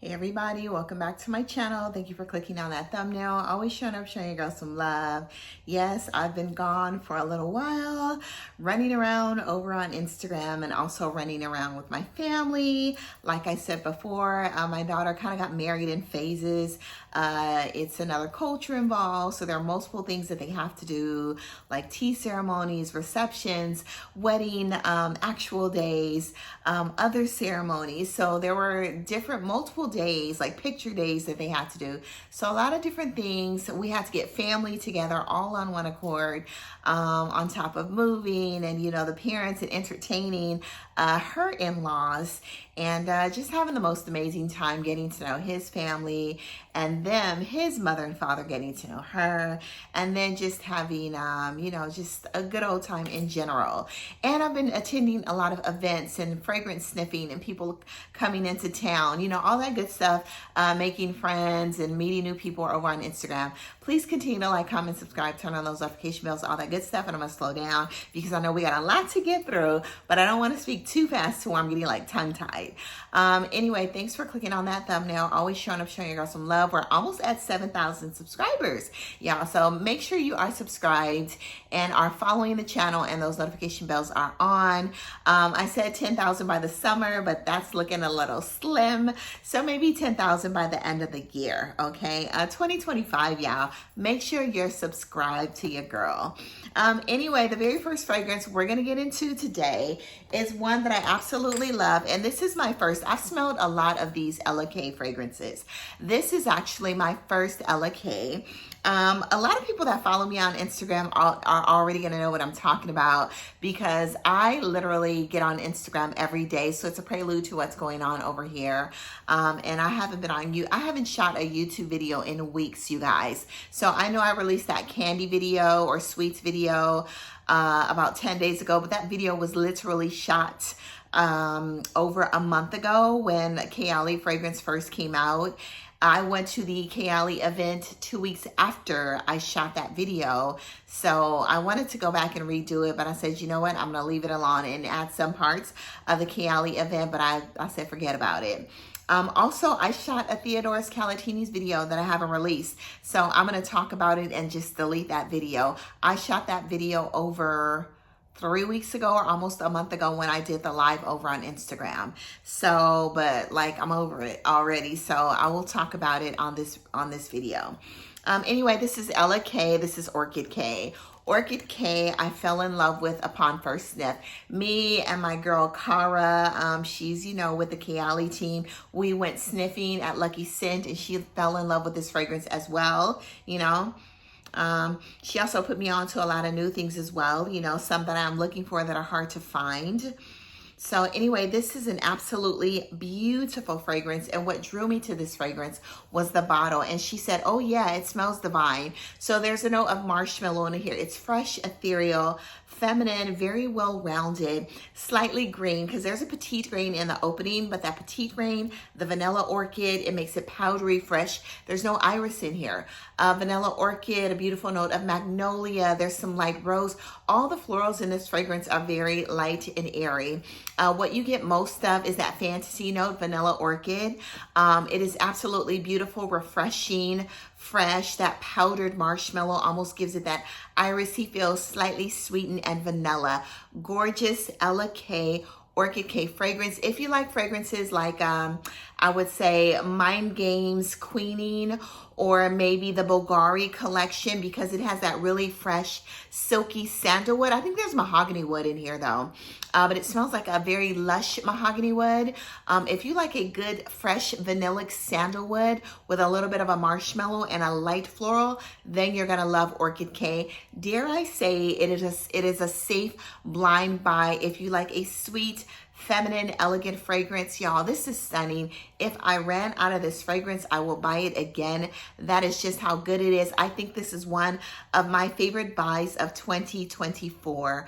Hey everybody, welcome back to my channel. Thank you for clicking on that thumbnail. Always showing up, showing your girl some love. Yes, I've been gone for a little while, running around over on Instagram and also running around with my family. Like I said before, my daughter kind of got married in phases. It's another culture involved, so there are multiple things that they have to do, like tea ceremonies, receptions, wedding, actual days, other ceremonies. So there were multiple days, like picture days that they had to do. So a lot of different things. We had to get family together all on one accord, on top of moving and, you know, the parents and entertaining her in-laws, and just having the most amazing time getting to know his family and them, his mother and father getting to know her, and then just having, you know, just a good old time in general. And I've been attending a lot of events and fragrance sniffing and people coming into town, you know, all that good stuff, making friends and meeting new people over on Instagram. Please continue to like, comment, subscribe, turn on those notification bells, all that good stuff. And I'm gonna slow down because I know we got a lot to get through, but I don't want to speak too fast to where I'm getting like tongue-tied. Anyway, thanks for clicking on that thumbnail. Always showing up, showing your girl some love. We're almost at 7,000 subscribers, y'all. So make sure you are subscribed and are following the channel and those notification bells are on. I said 10,000 by the summer, but that's looking a little slim. So maybe 10,000 by the end of the year, okay? 2025, y'all. Make sure you're subscribed to your girl. Anyway, the very first fragrance we're gonna get into today is one that I absolutely love, and this is my first. I've smelled a lot of these ELECTIMUS fragrances. This is actually my first ELECTIMUS. A lot of people that follow me on Instagram are already going to know what I'm talking about because I literally get on Instagram every day. So it's a prelude to what's going on over here. And I haven't shot a YouTube video in weeks, you guys. So I know I released that candy video or sweets video about 10 days ago, but that video was literally shot over a month ago when Kayali fragrance first came out. I went to the Kayali event 2 weeks after I shot that video. So I wanted to go back and redo it, but I said, you know what? I'm going to leave it alone and add some parts of the Kayali event, but I said, forget about it. Also, I shot a Theodoros Kalotinis video that I haven't released. So I'm going to talk about it and just delete that video. I shot that video over 3 weeks ago or almost a month ago when I did the live over on Instagram. So, but like I'm over it already. So I will talk about it on this video. Anyway, this is ELECTIMUS. This is Orchid K. Orchid K, I fell in love with upon first sniff. Me and my girl Cara, she's, you know, with the Kayali team. We went sniffing at Lucky Scent and she fell in love with this fragrance as well, you know. She also put me on to a lot of new things as well, you know, some that I'm looking for that are hard to find. So anyway, this is an absolutely beautiful fragrance, and what drew me to this fragrance was the bottle. And she said, oh yeah, it smells divine. So there's a note of marshmallow in here. It's fresh, ethereal, feminine, very well-rounded, slightly green, because there's a petite grain in the opening, but that petite grain, the vanilla orchid, it makes it powdery, fresh. There's no iris in here. Vanilla orchid, a beautiful note of magnolia. There's some light rose. All the florals in this fragrance are very light and airy. What you get most of is that fantasy note, vanilla orchid. It is absolutely beautiful, refreshing, fresh. That powdered marshmallow almost gives it that irisy feel, slightly sweetened and vanilla. Gorgeous ELECTIMUS Orchid K fragrance. If you like fragrances like I would say Mind Games Queening, or maybe the Bulgari collection, because it has that really fresh silky sandalwood. I think there's mahogany wood in here though, but it smells like a very lush mahogany wood. If you like a good fresh vanillic sandalwood with a little bit of a marshmallow and a light floral, then you're gonna love Orchid K. Dare I say it is a safe blind buy if you like a sweet, feminine, elegant fragrance. Y'all, this is stunning. If I ran out of this fragrance, I will buy it again. That is just how good it is. I think this is one of my favorite buys of 2024.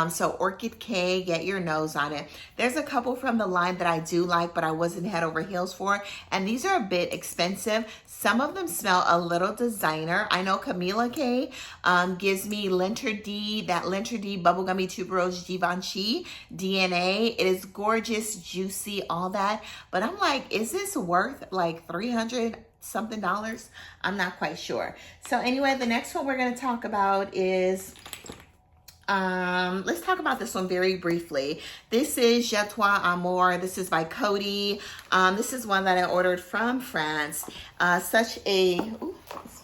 So Orchid K, get your nose on it. There's a couple from the line that I do like, but I wasn't head over heels for, and these are a bit expensive. Some of them smell a little designer. I know Camila K gives me Linter D, that Linter D Bubblegummy Tuberose Givenchy DNA. It is It's gorgeous, juicy, all that. But I'm like, is this worth like $300 something? I'm not quite sure. So anyway, the next one we're going to talk about is, let's talk about this one very briefly. This is Je Toi Amour. This is by Coty. This is one that I ordered from France. Such a, ooh,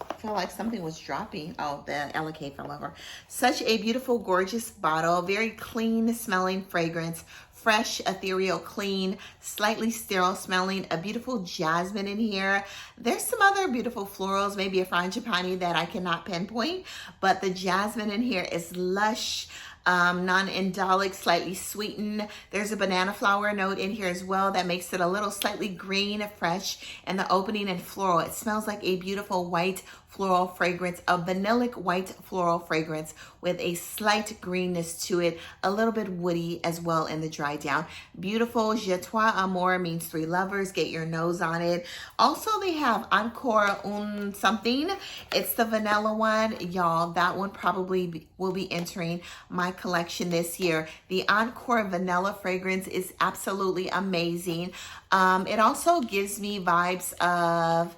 I feel like something was dropping. Oh, the LK fell over. Such a beautiful, gorgeous bottle. Very clean smelling fragrance. Fresh, ethereal, clean, slightly sterile smelling, a beautiful jasmine in here. There's some other beautiful florals, maybe a frangipani that I cannot pinpoint, but the jasmine in here is lush, non-indolic, slightly sweetened. There's a banana flower note in here as well that makes it a little slightly green, fresh, and the opening and floral. It smells like a beautiful white floral fragrance, a vanillic white floral fragrance with a slight greenness to it, a little bit woody as well in the dry down. Beautiful. Je Toi Amour means three lovers. Get your nose on it. Also, they have Encore un something. It's the vanilla one. Y'all, that one probably will be entering my collection this year. The Encore vanilla fragrance is absolutely amazing. It also gives me vibes of,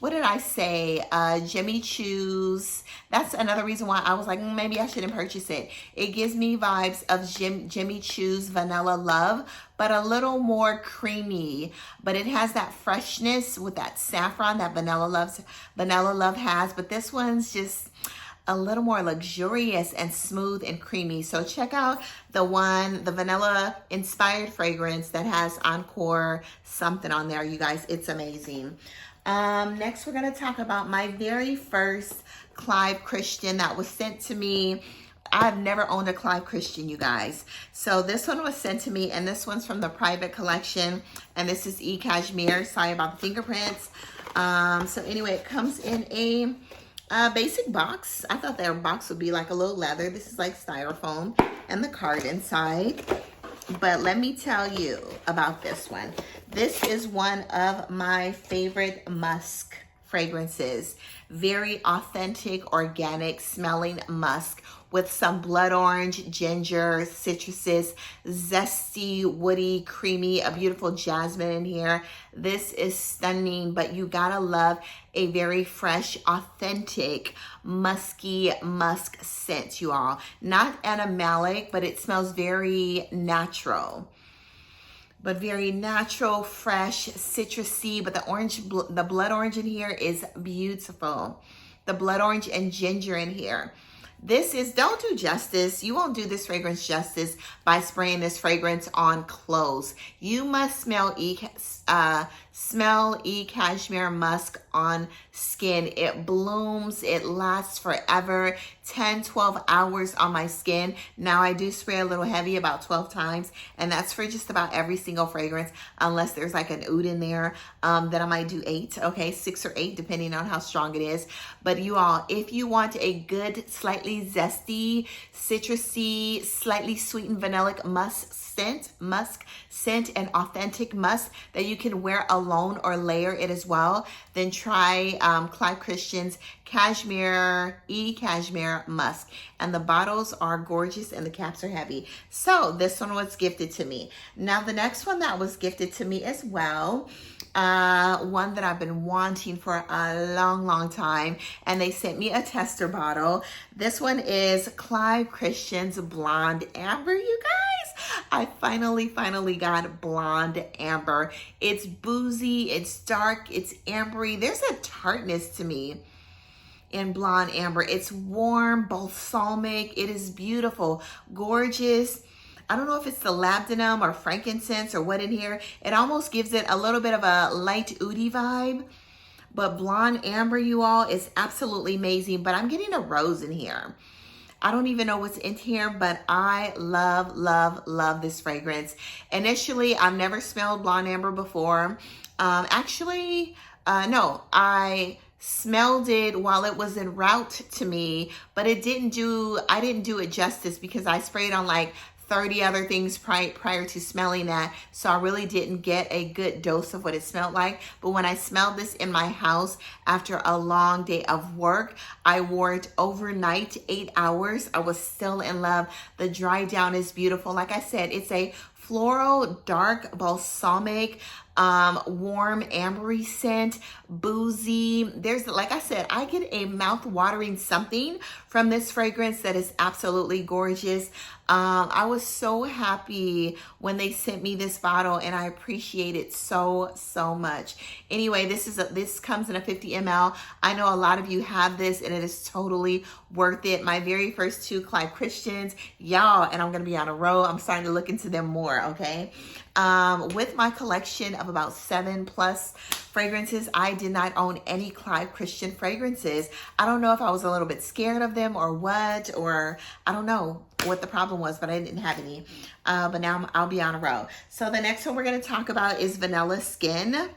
what did I say? Jimmy Choo's. That's another reason why I was like, maybe I shouldn't purchase it. It gives me vibes of Jimmy Choo's Vanilla Love, but a little more creamy. But it has that freshness with that saffron that Vanilla Love has. But this one's just a little more luxurious and smooth and creamy. So check out the vanilla inspired fragrance that has Encore something on there, you guys. It's amazing. Next, we're going to talk about my very first Clive Christian that was sent to me. I've never owned a Clive Christian, you guys. So this one was sent to me, and this one's from the private collection. And this is CASHMERE. Sorry about the fingerprints. So anyway, it comes in a basic box. I thought that box would be like a little leather. This is like styrofoam and the card inside. But let me tell you about this one. This is one of my favorite musk fragrances. Very authentic, organic smelling musk with some blood orange, ginger, citruses, zesty, woody, creamy, a beautiful jasmine in here. This is stunning, but you gotta love a very fresh, authentic, musky musk scent, you all. Not animalic, but it smells very natural. But very natural, fresh, citrusy, but the blood orange in here is beautiful. The blood orange and ginger in here. This is, don't do justice. You won't do this fragrance justice by spraying this fragrance on clothes. You must smell CASHMERE musk on skin. It blooms, it lasts forever, 10, 12 hours on my skin. Now I do spray a little heavy, about 12 times, and that's for just about every single fragrance, unless there's like an oud in there, then I might do 8, okay, 6 or 8, depending on how strong it is. But you all, if you want a good, slightly zesty, citrusy, slightly sweetened vanillic musk scent, and authentic musk that you can wear alone or layer it as well, then try Clive Christian's CASHMERE musk. And the bottles are gorgeous and the caps are heavy. So this one was gifted to me. Now the next one that was gifted to me as well, one that I've been wanting for a long time, and they sent me a tester bottle. This one is Clive Christian's Blonde Amber, you guys. I finally got Blonde Amber. It's boozy, it's dark, it's ambery. There's a tartness to me in Blonde Amber. It's warm, balsamic. It is beautiful, gorgeous. I don't know if it's the labdanum or frankincense or what in here. It almost gives it a little bit of a light oudie vibe. But Blonde Amber, you all, is absolutely amazing. But I'm getting a rose in here. I don't even know what's in here, but I love this fragrance. Initially, I've never smelled Blonde Amber before. No, I smelled it while it was en route to me, but I didn't do it justice because I sprayed on like 30 other things prior to smelling that, so I really didn't get a good dose of what it smelled like. But when I smelled this in my house after a long day of work, I wore it overnight, 8 hours. I was still in love. The dry down is beautiful. Like I said, it's a floral, dark, balsamic, warm, ambery scent, boozy. There's, like I said, I get a mouth-watering something from this fragrance that is absolutely gorgeous. I was so happy when they sent me this bottle, and I appreciate it so much. Anyway, this comes in a 50 ml. I know a lot of you have this, and it is totally worth it. My very first 2 Clive Christians, y'all, and I'm gonna be on a roll. I'm starting to look into them more, okay? With my collection of about 7+ fragrances, I did not own any Clive Christian fragrances. I don't know if I was a little bit scared of them or what, or I don't know what the problem was, but I didn't have any. But now I'll be on a roll. So the next one we're going to talk about is Vanilla Skin.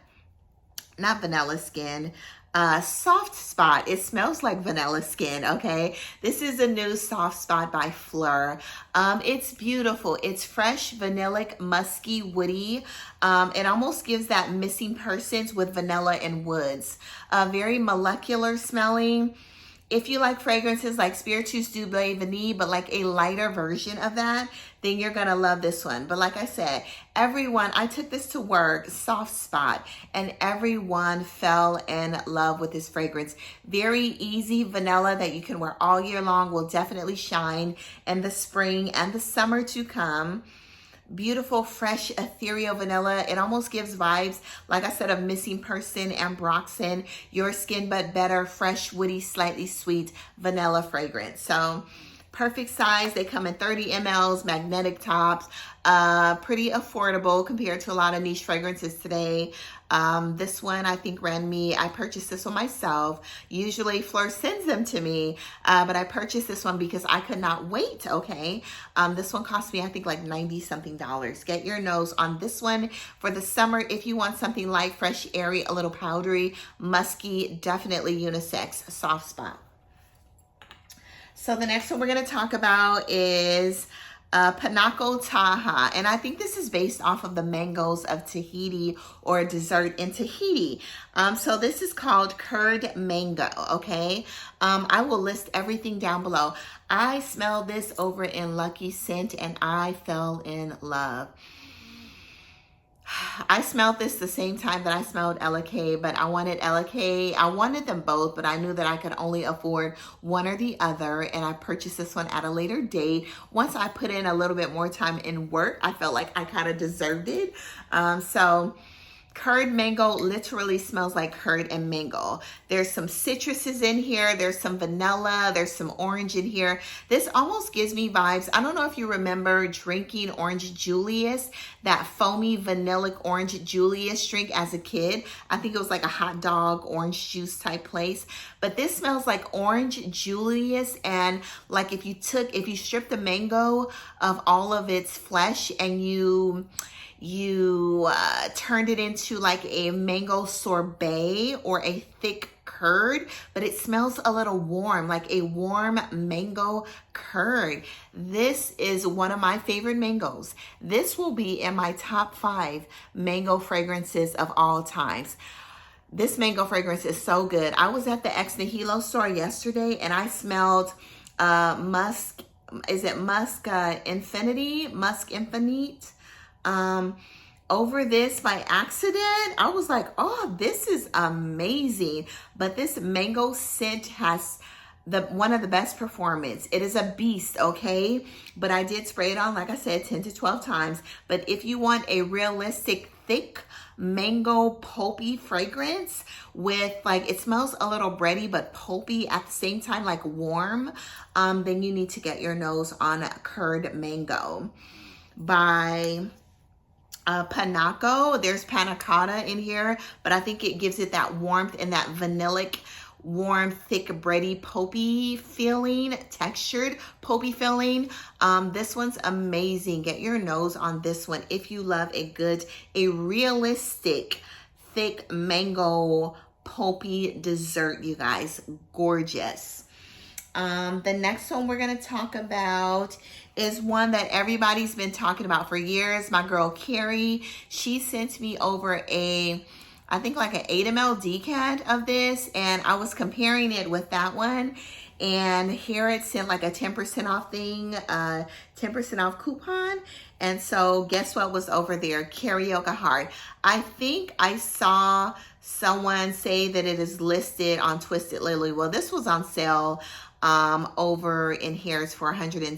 Not Vanilla Skin. Soft Spot. It smells like vanilla skin, okay? This is a new Soft Spot by Flur. It's beautiful. It's fresh, vanillic, musky, woody. It almost gives that Missing Persons with vanilla and woods. Very molecular smelling. If you like fragrances like Spiritus Double Vanille, but like a lighter version of that, then you're gonna love this one. But like I said, I took this to work, Soft Spot, and everyone fell in love with this fragrance. Very easy vanilla that you can wear all year long, will definitely shine in the spring and the summer to come. Beautiful, fresh, ethereal vanilla. It almost gives vibes, like I said, of Missing Person, Ambroxan, Your Skin But Better, fresh, woody, slightly sweet vanilla fragrance. So perfect size. They come in 30 mLs, magnetic tops, pretty affordable compared to a lot of niche fragrances today. This one I think I purchased this one myself. Usually Fleur sends them to me, but I purchased this one because I could not wait, okay? This one cost me, I think, like $90-something. Get your nose on this one for the summer. If you want something light, fresh, airy, a little powdery, musky, definitely unisex, Soft Spot. So the next one we're going to talk about is Pannaco Tahaa, and I think this is based off of the mangoes of Tahiti, or a dessert in Tahiti. So this is called curd mango, okay? I will list everything down below. I smelled this over in Lucky Scent, and I fell in love. I smelled this the same time that I smelled ELECTIMUS, but I wanted ELECTIMUS. I wanted them both, but I knew that I could only afford one or the other, and I purchased this one at a later date. Once I put in a little bit more time in work, I felt like I kind of deserved it. So curd mango literally smells like curd and mango. There's some citruses in here. There's some vanilla. There's some orange in here. This almost gives me vibes. I don't know if you remember drinking Orange Julius, that foamy vanillic Orange Julius drink as a kid. I think it was like a hot dog, orange juice type place. But this smells like Orange Julius, and like if you strip the mango of all of its flesh and you turned it into like a mango sorbet or a thick curd, but it smells a little warm, like a warm mango curd. This is one of my favorite mangoes. This will be in my top 5 mango fragrances of all times. This mango fragrance is so good. I was at the NIHILO store yesterday, and I smelled MUSK. Is it MUSK Infinity? MUSK Infinite? Over this by accident. I was like, oh, this is amazing. But this mango scent has one of the best performance. It is a beast, okay? But I did spray it on, like I said, 10 to 12 times. But if you want a realistic, thick mango pulpy fragrance with, like, it smells a little bready but pulpy at the same time, like warm, then you need to get your nose on curd mango by Pannaco. There's panna cotta in here, but I think it gives it that warmth and that vanillic, warm, thick, bready, pulpy feeling, textured pulpy feeling. This one's amazing. Get your nose on this one if you love a realistic, thick mango pulpy dessert, you guys. Gorgeous. The next one we're going to talk about is one that everybody's been talking about for years. My girl Carrie, she sent me over I think like an 8 ml decant of this, and I was comparing it with that one, And here it sent like a 10% off thing, 10% off coupon. And so guess what was over there? CARIOCA heart. I think I saw someone say that it is listed on Twisted Lily. Well, this was on sale over in here. It's for $160,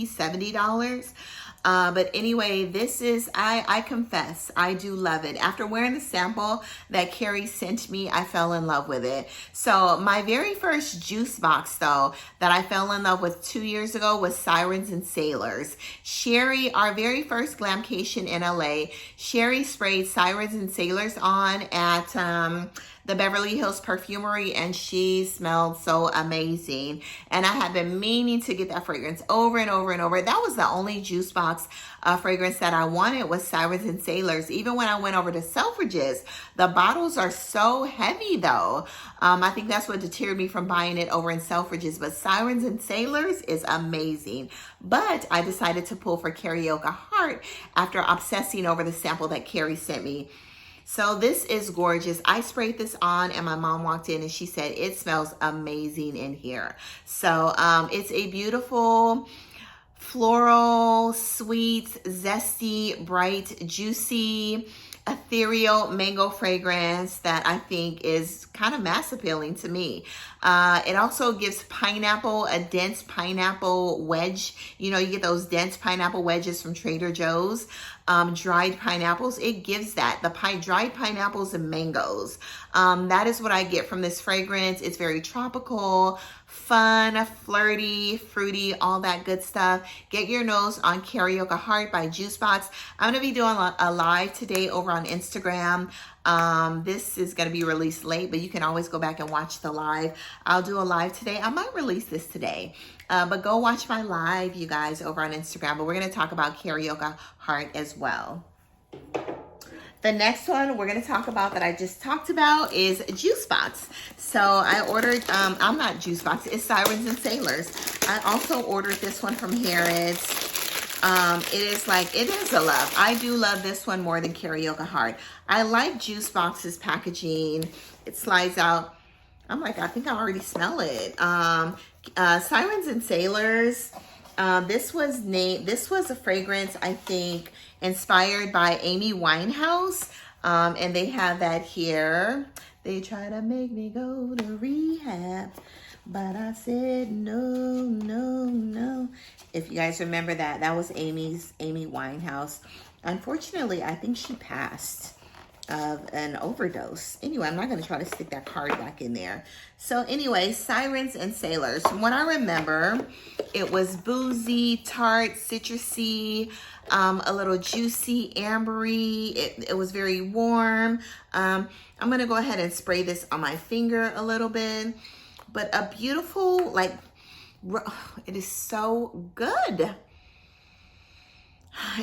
$70. But anyway, this is, I confess, I do love it. After wearing the sample that Carrie sent me, I fell in love with it. So my very first juice box though, that I fell in love with 2 years ago was Sirens and Sailors. Sherry, our very first glamcation in LA, Sherry sprayed Sirens and Sailors on at, the Beverly Hills Perfumery, and she smelled so amazing. And I have been meaning to get that fragrance over and over and over. That was the only juice box fragrance that I wanted, was Sirens and Sailors. Even when I went over to Selfridges, the bottles are so heavy though. I think that's what deterred me from buying it over in Selfridges. But Sirens and Sailors is amazing. But I decided to pull for CARIOCA heart after obsessing over the sample that Carrie sent me. So this is gorgeous. I sprayed this on and my mom walked in and she said, it smells amazing in here. So it's a beautiful floral, sweet, zesty, bright, juicy, ethereal mango fragrance that I think is kind of mass appealing to me. It also gives pineapple, a dense pineapple wedge. You know, you get those dense pineapple wedges from Trader Joe's. Dried pineapples, it gives that, the dried pineapples and mangoes. That is what I get from this fragrance. It's very tropical, fun, flirty, fruity, all that good stuff. Get your nose on CARIOCA heart by JUSBOX. I'm going to be doing a live today over on Instagram. This is going to be released late, but you can always go back and watch the live. I'll do a live today. I might release this today. But go watch my live, you guys, over on Instagram. But we're going to talk about CARIOCA heart as well. The next one we're going to talk about that I just talked about is JUSBOX. So I ordered, I'm not JUSBOX, it's Sirens and Sailors. I also ordered this one from Harrods. It is a love. I do love this one more than CARIOCA heart. I like JUSBOX's packaging. It slides out. I'm like, I think I already smell it. Sirens and Sailors. This was a fragrance, I think, inspired by Amy Winehouse. And they have that here. They try to make me go to rehab, but I said no, no, no. If you guys remember that, that was Amy Winehouse. Unfortunately, I think she passed of an overdose. Anyway, I'm not going to try to stick that card back in there. So anyway, Sirens and Sailors. From what I remember, it was boozy, tart, citrusy, a little juicy, ambery. It was very warm. I'm going to go ahead and spray this on my finger a little bit. But a beautiful, like, it is so good.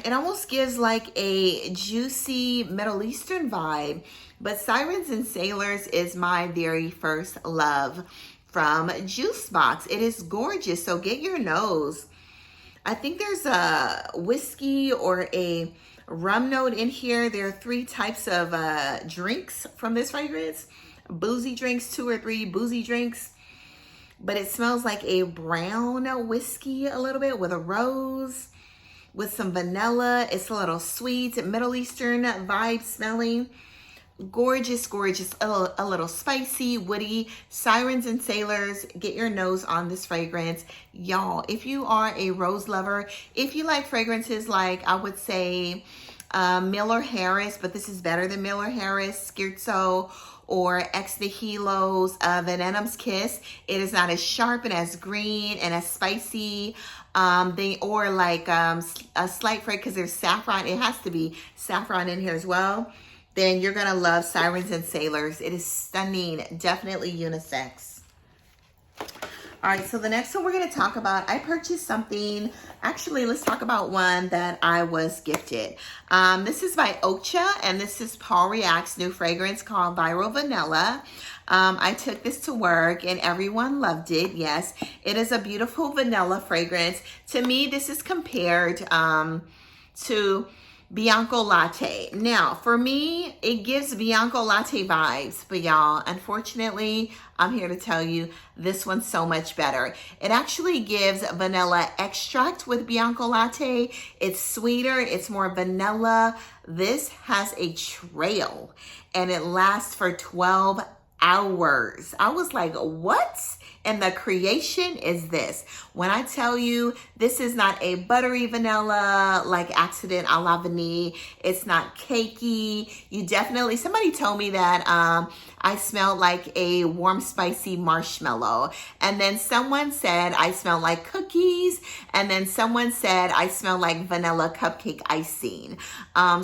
It almost gives like a juicy Middle Eastern vibe, but Sirens and Sailors is my very first love from JUSBOX. It is gorgeous, so get your nose. I think there's a whiskey or a rum note in here. There are 3 types of drinks from this fragrance. Boozy drinks, 2 or 3 boozy drinks. But it smells like a brown whiskey a little bit with a rose, with some vanilla. It's a little sweet, Middle Eastern vibe smelling. Gorgeous, gorgeous, a little spicy, woody. Sirens and Sailors, get your nose on this fragrance. Y'all, if you are a rose lover, if you like fragrances like, I would say, Miller Harris, but this is better than Miller Harris, Scherzo, or Ex Nihilo's Venom's Kiss. It is not as sharp and as green and as spicy. Or like a slight fragrance, because there's saffron. It has to be saffron in here as well. Then you're going to love Sirens and Sailors. It is stunning. Definitely unisex. All right, so the next one we're going to talk about, I purchased something. Actually, let's talk about one that I was gifted. This is by Oakcha, and this is Paul React's new fragrance called Viral Vanilla. I took this to work and everyone loved it. Yes, it is a beautiful vanilla fragrance. To me, this is compared to Bianco Latte. Now, for me, it gives Bianco Latte vibes, but y'all, unfortunately, I'm here to tell you this one's so much better. It actually gives vanilla extract with Bianco Latte. It's sweeter, it's more vanilla. This has a trail and it lasts for 12 hours. I was like, what? And the creation is this. When I tell you this is not a buttery vanilla like Accident à la Vanille, it's not cakey. You definitely, somebody told me that I smelled like a warm spicy marshmallow. And then someone said I smelled like cookies. And then someone said I smelled like vanilla cupcake icing.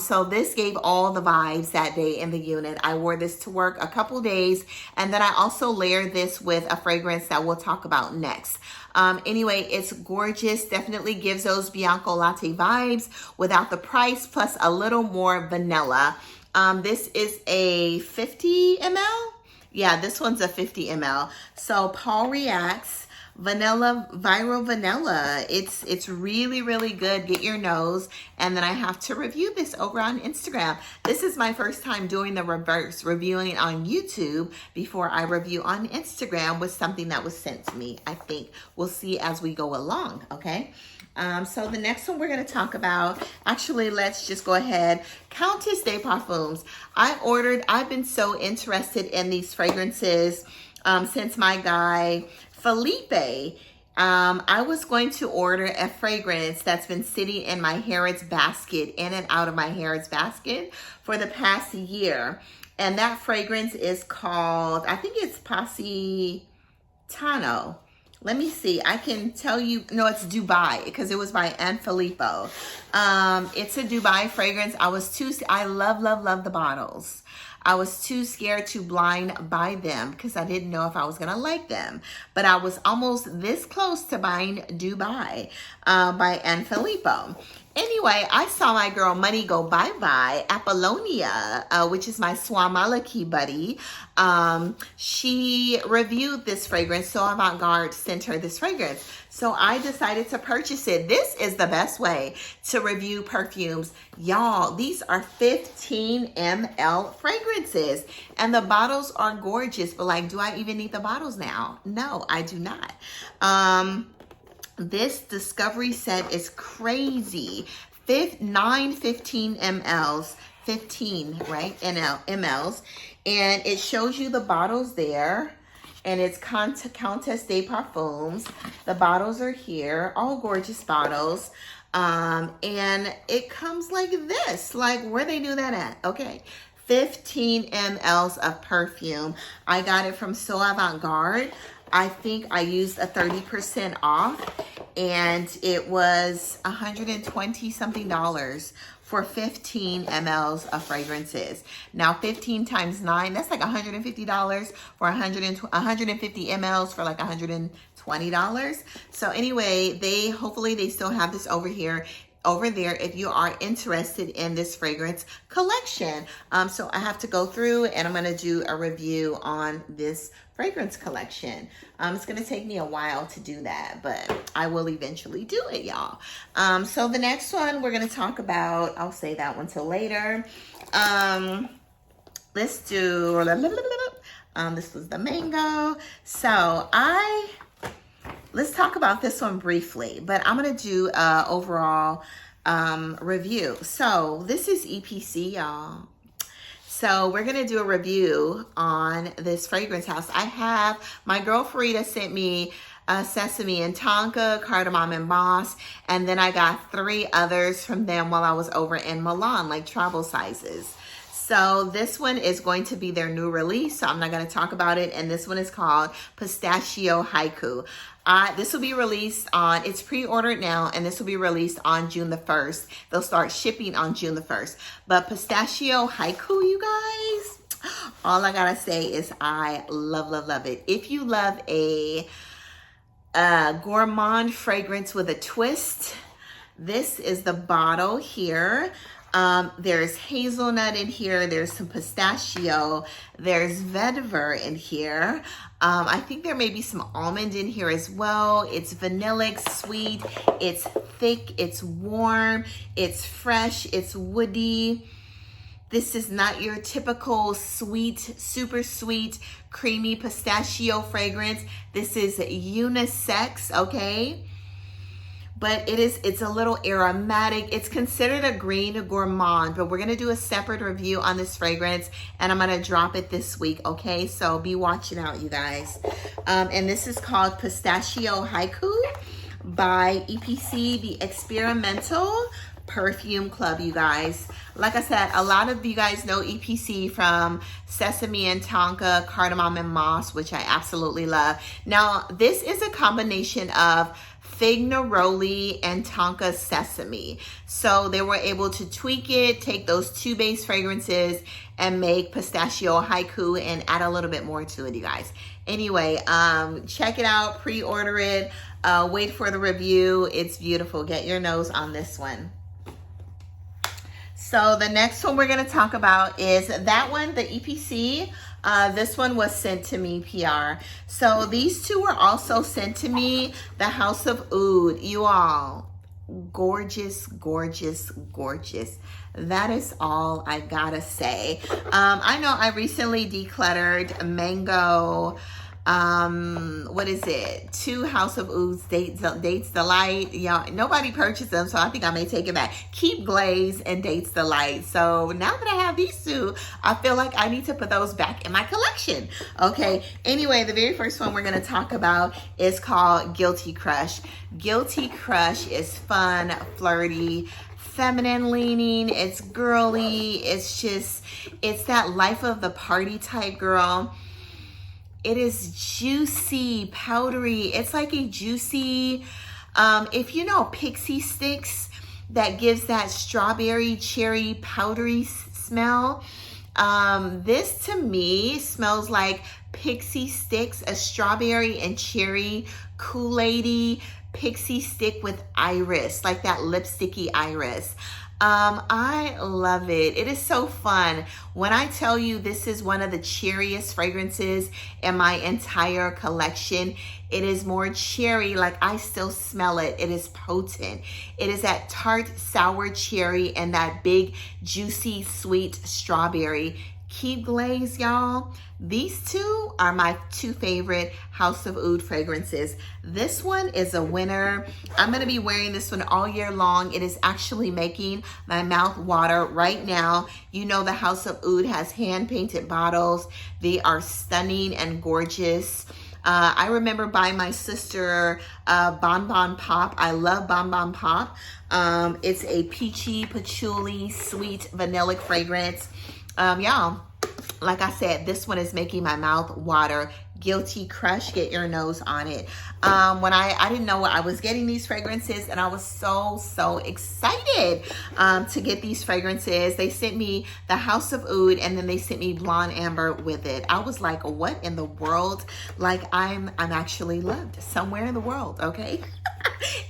So this gave all the vibes that day in the unit. I wore this to work a couple days. And then I also layered this with a fragrance that we'll talk about next. Anyway, it's gorgeous. Definitely gives those Bianco Latte vibes without the price, plus a little more vanilla. This is a 50 ml. Yeah, this one's a 50 ml. So Paul Reacts Vanilla, Viral Vanilla. It's really, really good. Get your nose. And then I have to review this over on Instagram. This is my first time doing the reverse, reviewing it on YouTube before I review on Instagram with something that was sent to me. I think we'll see as we go along, okay? So the next one we're going to talk about, actually, let's just go ahead. Countess de Parfums. I've been so interested in these fragrances since my guy, Felipe. I was going to order a fragrance that's been sitting in my Harrods basket, in and out of my Harrods basket for the past year. And that fragrance is called, I think it's Positano. Let me see. I can tell you. No, it's Dubai because it was by Anne Filippo. It's a Dubai fragrance. I love the bottles. I was too scared to blind buy them because I didn't know if I was going to like them. But I was almost this close to buying Dubai by Anne Filippo. Anyway, I saw my girl Money go bye-bye, Apollonia, which is my Swamalaki buddy. She reviewed this fragrance. So Avant-Garde sent her this fragrance. So I decided to purchase it. This is the best way to review perfumes. Y'all, these are 15 ml fragrances. And the bottles are gorgeous. But like, do I even need the bottles now? No, I do not. This Discovery set is crazy. 15 mLs, 15, right? mLs. And it shows you the bottles there. And it's Countess de Parfums. The bottles are here. All gorgeous bottles. And it comes like this. Like, where they do that at? Okay. 15 mLs of perfume. I got it from So Avant-Garde. I think I used a 30% off, and it was $120 something for 15 mLs of fragrances. Now 15 times 9, that's like $150 for 150 mLs for like $120. So anyway, hopefully they still have this over there if you are interested in this fragrance collection. So I have to go through and I'm going to do a review on this fragrance collection. It's going to take me a while to do that, but I will eventually do it, y'all. So the next one we're going to talk about, I'll say that one till later. Let's do, this was the mango. So let's talk about this one briefly, but I'm going to do a overall review. So this is EPC, y'all. So we're going to do a review on this fragrance house. My girl Farida sent me Sesame and Tonka, Cardamom and Moss, and then I got 3 others from them while I was over in Milan, like travel sizes. So this one is going to be their new release, so I'm not going to talk about it. And this one is called Pistachio Haiku. This will be released on, it's pre-ordered now, and this will be released on June the 1st. They'll start shipping on June the 1st. But Pistachio Haiku, you guys, all I gotta say is I love it. If you love a gourmand fragrance with a twist, this is the bottle here. There's hazelnut in here. There's some pistachio. There's vetiver in here. I think there may be some almond in here as well. It's vanillic, sweet. It's thick. It's warm. It's fresh. It's woody. This is not your typical sweet, super sweet, creamy pistachio fragrance. This is unisex, okay? But it's a little aromatic. It's considered a green gourmand, but we're gonna do a separate review on this fragrance and I'm gonna drop it this week, okay? So be watching out, you guys. And this is called Pistachio Haiku by EPC, the Experimental Perfume Club, you guys. Like I said, a lot of you guys know EPC from Sesame and Tonka, Cardamom and Moss, which I absolutely love. Now, this is a combination of Fig Neroli and Tonka Sesame. So they were able to tweak it, take those two base fragrances and make Pistachio Haiku and add a little bit more to it, you guys. Anyway, check it out, pre-order it, wait for the review. It's beautiful. Get your nose on this one. So the next one we're going to talk about is that one, the EPC. This one was sent to me, PR. So these two were also sent to me, the House of Oud. You all, gorgeous, gorgeous, gorgeous. That is all I gotta say. I know I recently decluttered Mango, what is it? 2 House of Ouds Dates Delight. Y'all, nobody purchased them, so I think I may take it back. Keep Glaze and Dates Delight. So now that I have these two, I feel like I need to put those back in my collection. Okay, anyway, the very first one we're gonna talk about is called Guilty Crush. Guilty Crush is fun, flirty, feminine leaning, it's girly, it's that life of the party type girl. It is juicy, powdery. It's like a juicy, if you know pixie sticks, that gives that strawberry, cherry, powdery smell. This to me smells like pixie sticks, a strawberry and cherry Kool-Aid-y pixie stick with iris, like that lipsticky iris. I love it. It is so fun. When I tell you this is one of the cheeriest fragrances in my entire collection, it is more cherry, like I still smell it. It is potent. It is that tart, sour cherry and that big, juicy, sweet strawberry. Keep Glaze, y'all. These two are my 2 favorite House of Oud fragrances. This one is a winner. I'm gonna be wearing this one all year long. It is actually making my mouth water right now. You know the House of Oud has hand-painted bottles. They are stunning and gorgeous. I remember buying my sister Bon Bon Pop. I love Bon Bon Pop. It's a peachy, patchouli, sweet, vanillic fragrance. Y'all, like I said, this one is making my mouth water. Guilty Crush, get your nose on it. When I didn't know I was getting these fragrances, and I was so excited to get these fragrances. They sent me the House of Oud, and then they sent me Blonde Amber with it. I was like, what in the world? Like I'm actually loved somewhere in the world, okay?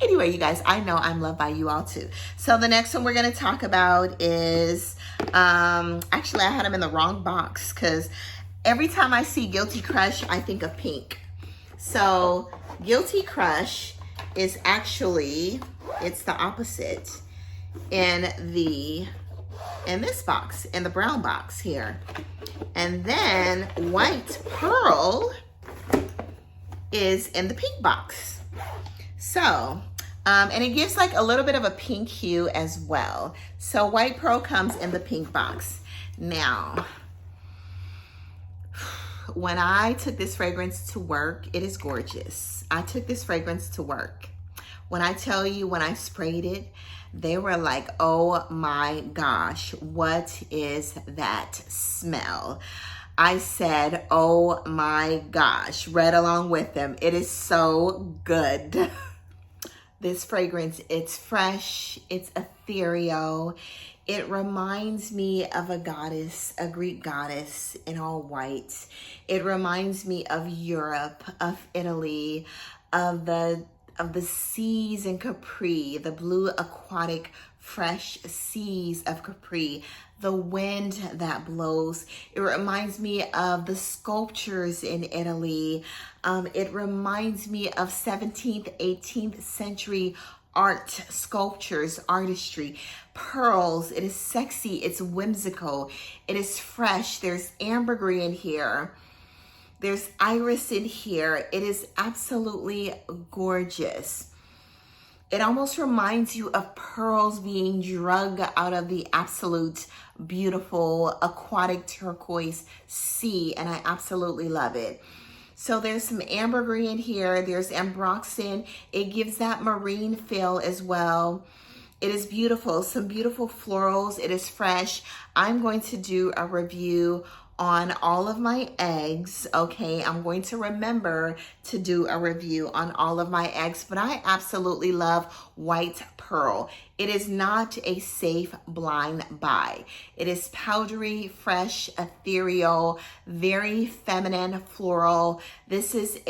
Anyway, you guys, I know I'm loved by you all too. So the next one we're gonna talk about is, actually I had them in the wrong box because every time I see Guilty Crush, I think of pink. So Guilty Crush is actually, it's the opposite in this box, in the brown box here. And then White Pearl is in the pink box. So, and it gives like a little bit of a pink hue as well. So White Pearl comes in the pink box. Now, when I took this fragrance to work, it is gorgeous. I took this fragrance to work. When I tell you, when I sprayed it, they were like, oh my gosh, what is that smell? I said, oh my gosh, read along with them. It is so good. This fragrance, it's fresh, it's ethereal. It reminds me of a goddess, a Greek goddess in all white. It reminds me of Europe, of Italy, of the seas in Capri, the blue aquatic fresh seas of Capri, the wind that blows. It reminds me of the sculptures in Italy. It reminds me of 17th, 18th century art, sculptures, artistry, pearls. It is sexy, it's whimsical, it is fresh. There's ambergris in here. There's iris in here. It is absolutely gorgeous. It almost reminds you of pearls being drug out of the absolute beautiful aquatic turquoise sea, and I absolutely love it. So there's some ambergris in here. There's ambroxan. It gives that marine feel as well. It is beautiful. Some beautiful florals. It is fresh. I'm going to do a review on all of my eggs, okay? I'm going to remember to do a review on all of my eggs, but I absolutely love white pearl. It is not a safe blind buy. It is powdery, fresh, ethereal, very feminine floral. This is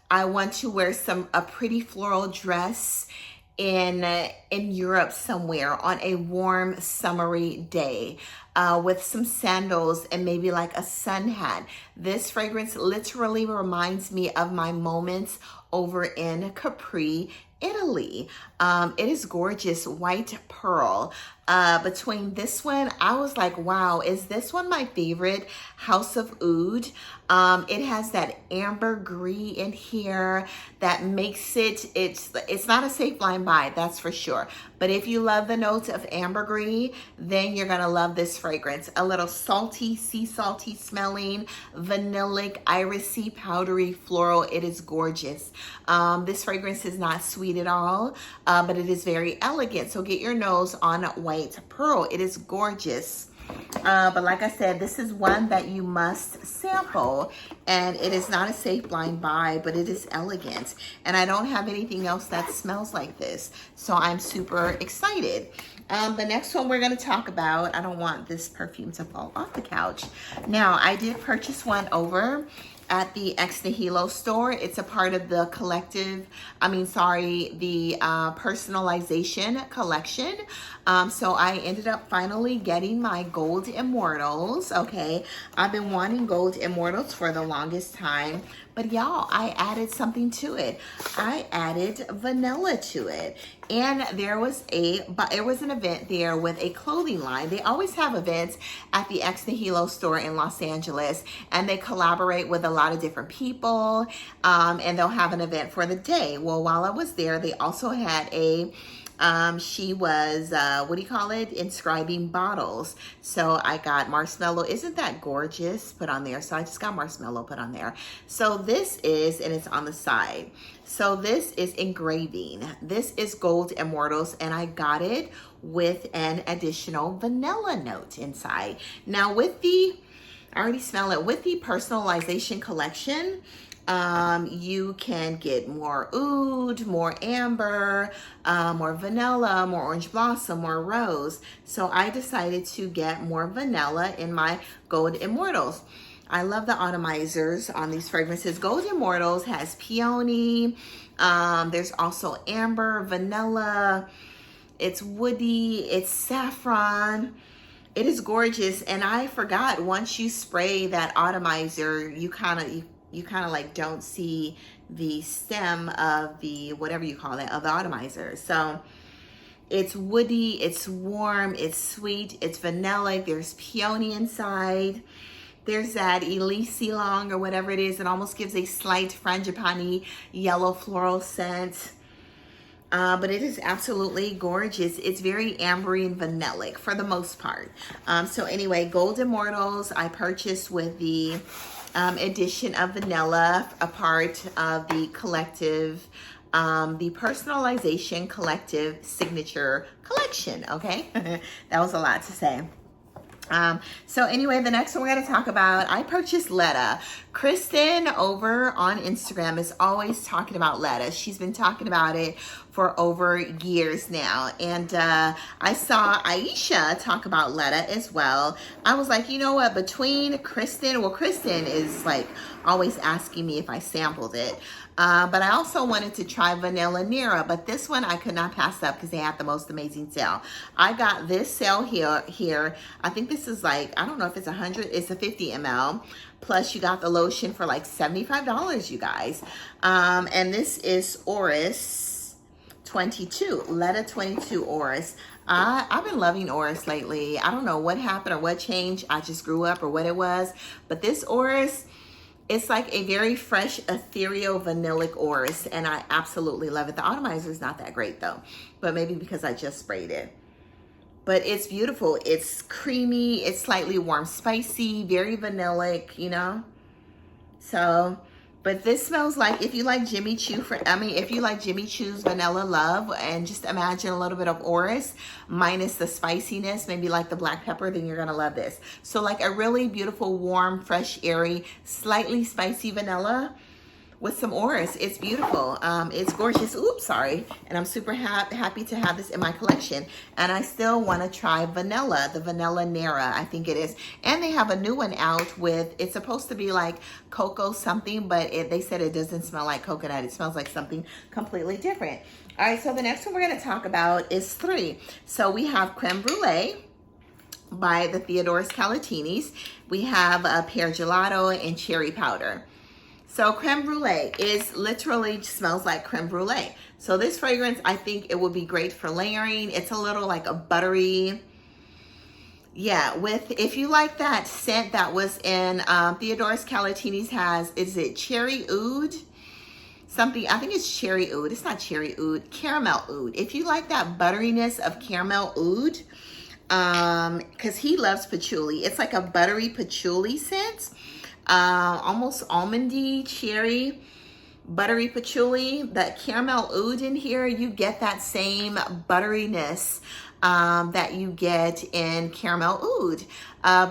I want to wear a pretty floral dress in Europe somewhere on a warm summery day with some sandals and maybe like a sun hat. This fragrance literally reminds me of my moments over in Capri, Italy. It is gorgeous, white pearl. Between this one, I was like, wow, is this one my favorite? House of Oud. It has that ambergris in here that makes it's not a safe blind buy, that's for sure. But if you love the notes of ambergris, then you're gonna love this fragrance. A little salty, sea salty smelling, vanillic, irisy, powdery, floral. It is gorgeous. This fragrance is not sweet at all, but it is very elegant. So get your nose on white pearl. It is gorgeous. But like I said, this is one that you must sample, and it is not a safe blind buy, but it is elegant. And I don't have anything else that smells like this, so I'm super excited. The next one we're going to talk about, I don't want this perfume to fall off the couch. Now, I did purchase one over at the NIHILO store. It's a part of the the personalization collection. So I ended up finally getting my gold Immortals, okay? I've been wanting gold Immortals for the longest time, but y'all, I added something to it. I added vanilla to it. And there was an event there with a clothing line. They always have events at the NIHILO store in Los Angeles, and they collaborate with a lot of different people, and they'll have an event for the day. Well, while I was there, they also had she was, inscribing bottles. So I got marshmallow. Isn't that gorgeous? Put on there. So I just got marshmallow put on there. So this is, and it's on the side. So this is engraving. This is gold Immortals, and I got it with an additional vanilla note inside. Now I already smell it. With the personalization collection, you can get more oud, more amber, more vanilla, more orange blossom, more rose. So I decided to get more vanilla in my gold Immortals. I love the atomizers on these fragrances. Gold Immortals has peony. There's also amber, vanilla. It's woody. It's saffron. It is gorgeous. And I forgot, once you spray that atomizer, you kind of like don't see the stem of the, whatever you call it, of the atomizer. So it's woody, it's warm, it's sweet, it's vanilla. There's peony inside. There's that Elise Long or whatever it is. It almost gives a slight frangipani yellow floral scent. But it is absolutely gorgeous. It's very ambery and vanillic for the most part. So anyway, gold Immortals I purchased with the edition of vanilla, a part of the collective, the personalization collective signature collection. Okay, that was a lot to say. So anyway, the next one we're going to talk about, I purchased Letta. Kristen over on Instagram is always talking about Letta. She's been talking about it for over years now. And I saw Aisha talk about Letta as well. I was like, you know what, between Kristen is like always asking me if I sampled it. But I also wanted to try Vanilla Nera, but this one I could not pass up because they had the most amazing sale. I got this sale here. I think this is like, I don't know if it's 100, it's a 50 ml. Plus you got the lotion for like $75, you guys. And this is Oris 22, Letta 22 Oris. I've been loving Oris lately. I don't know what happened or what changed. I just grew up or what it was. But this Oris, it's like a very fresh, ethereal, vanillic Oris. And I absolutely love it. The atomizer is not that great though. But maybe because I just sprayed it. But it's beautiful. It's creamy. It's slightly warm, spicy, very vanillic, you know. So, but this smells like, if you like Jimmy Choo, if you like Jimmy Choo's Vanilla Love, and just imagine a little bit of Oris minus the spiciness, maybe like the black pepper, then you're gonna love this. So like a really beautiful, warm, fresh, airy, slightly spicy vanilla with some Oris. It's beautiful. It's gorgeous. Oops, sorry. And I'm super happy to have this in my collection. And I still want to try vanilla, the Vanilla Nera, I think it is. And they have a new one out with, it's supposed to be like cocoa something, but they said it doesn't smell like coconut. It smells like something completely different. All right, so the next one we're going to talk about is 3. So we have Creme Brulee by the Theodoros Kalotinis. We have a Pear Gelato and Cherry Powder. So creme brulee is literally smells like creme brulee. So this fragrance, I think it would be great for layering. It's a little like a buttery, yeah, if you like that scent that was in Theodoros Kalotinis has, is it cherry oud? Something, I think it's cherry oud. It's not cherry oud, caramel oud. If you like that butteriness of caramel oud, because he loves patchouli. It's like a buttery patchouli scent. Almost almondy, cherry, buttery patchouli. That caramel oud in here, you get that same butteriness that you get in caramel oud,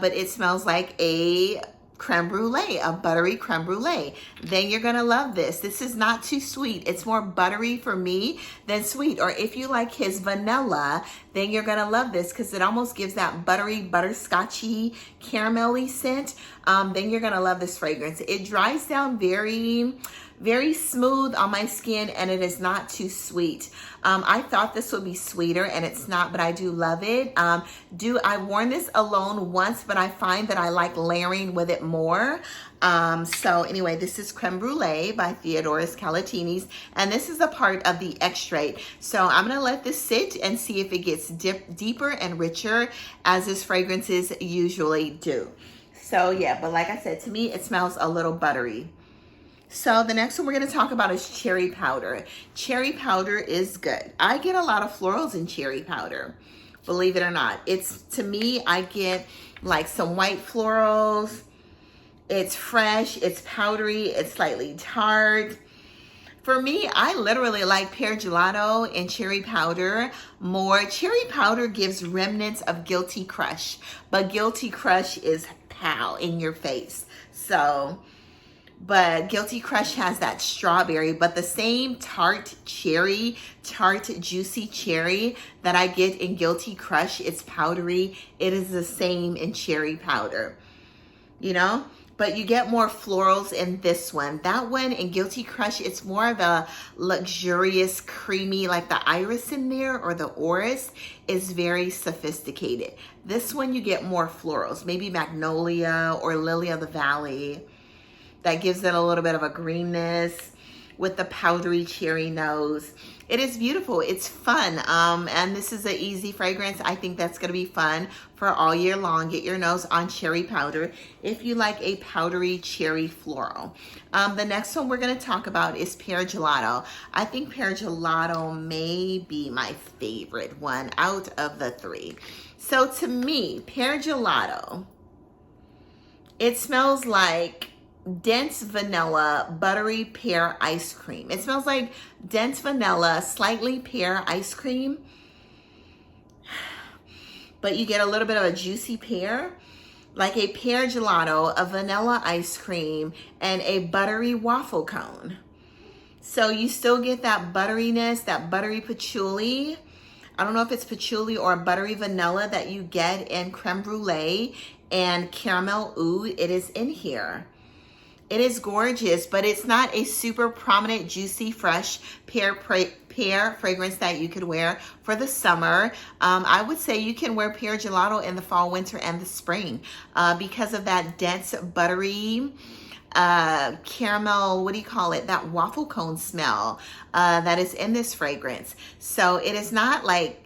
but it smells like a creme brulee, a buttery creme brulee. Then you're gonna love this. This is not too sweet. It's more buttery for me than sweet. Or if you like his vanilla, then you're gonna love this because it almost gives that buttery, butterscotchy, caramelly scent. Then you're gonna love this fragrance. It dries down very, very smooth on my skin, and it is not too sweet. I thought this would be sweeter, and it's not, but I do love it. I've worn this alone once, but I find that I like layering with it more. So anyway, this is Creme Brulee by Theodoros Kalotinis, and this is a part of the extrait. So I'm gonna let this sit and see if it gets deeper and richer as this fragrances usually do. So yeah, but like I said, to me, it smells a little buttery. So the next one we're going to talk about is Cherry Powder. Cherry Powder is good. I get a lot of florals in Cherry Powder, believe it or not. It's, to me, I get like some white florals. It's fresh, it's powdery, it's slightly tart. For me, I literally like Pear Gelato and Cherry Powder more. Cherry Powder gives remnants of Guilty Crush, but Guilty Crush is pow in your face. So, but Guilty Crush has that strawberry, but the same tart cherry, tart juicy cherry that I get in Guilty Crush, it's powdery. It is the same in Cherry Powder, you know? But you get more florals in this one. That one in Guilty Crush, it's more of a luxurious, creamy, like the iris in there or the orris is very sophisticated. This one you get more florals, maybe magnolia or lily of the valley. That gives it a little bit of a greenness with the powdery cherry nose. It is beautiful. It's fun. And this is an easy fragrance. I think that's going to be fun for all year long. Get your nose on Cherry Powder if you like a powdery cherry floral. The next one we're going to talk about is Pear Gelato. I think Pear Gelato may be my favorite one out of the 3. So to me, Pear Gelato, it smells like dense vanilla buttery pear ice cream. It smells like dense vanilla, slightly pear ice cream, but you get a little bit of a juicy pear, like a pear gelato, a vanilla ice cream, and a buttery waffle cone. So you still get that butteriness, that buttery patchouli. I don't know if it's patchouli or buttery vanilla that you get in creme brulee and caramel oud. It is in here. It is gorgeous, but it's not a super prominent, juicy, fresh pear fragrance that you could wear for the summer. I would say you can wear pear gelato in the fall, winter, and the spring because of that dense, buttery, caramel, what do you call it? That waffle cone smell that is in this fragrance. So it is not like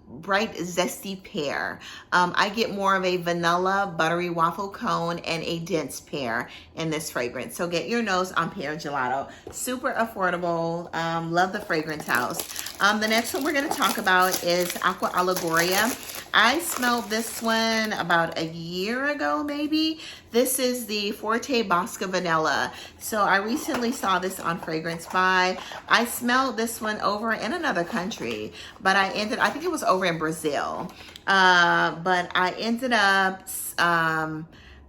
bright, zesty pear. I get more of a vanilla, buttery waffle cone and a dense pear in this fragrance. So get your nose on pear gelato. Super affordable. Love the fragrance house. The next one we're going to talk about is Aqua Allegoria. I smelled this one about a year ago, maybe. This is the Forte Bosca Vanilla. So I recently saw this on Fragrance Buy. I smelled this one over in another country, but I think it was over in Brazil. But I ended up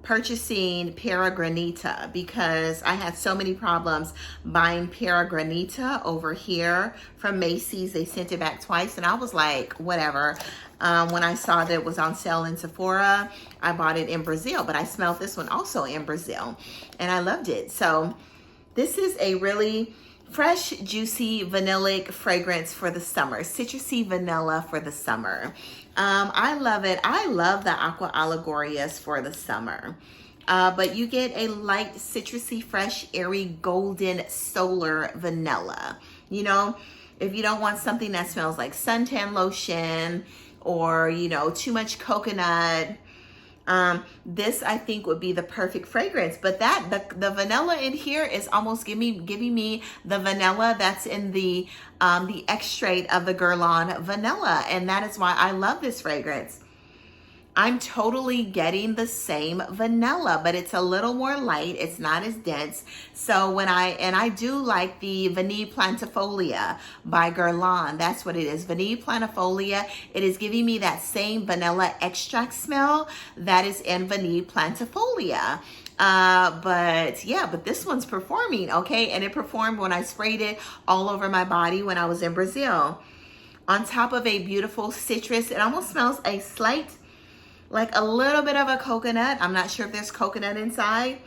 purchasing Paragranita because I had so many problems buying Paragranita over here from Macy's. They sent it back twice and I was like, whatever. When I saw that it was on sale in Sephora, I bought it in Brazil, but I smelled this one also in Brazil and I loved it. So this is a really fresh, juicy, vanillic fragrance for the summer. Citrusy vanilla for the summer. I love it. I love the Aqua Allegorias for the summer. But you get a light, citrusy, fresh, airy, golden, solar vanilla. You know, if you don't want something that smells like suntan lotion or, you know, too much coconut, this I think would be the perfect fragrance. But the vanilla in here is almost giving me the vanilla that's in the extract of the Guerlain vanilla, and that is why I love this fragrance. I'm totally getting the same vanilla, but it's a little more light. It's not as dense. So I do like the Vanille Plantifolia by Guerlain. That's what it is. Vanille Plantifolia. It is giving me that same vanilla extract smell that is in Vanille Plantifolia. But this one's performing, okay? And it performed when I sprayed it all over my body when I was in Brazil. On top of a beautiful citrus, it almost smells a slight, like a little bit of a coconut. I'm not sure if there's coconut inside,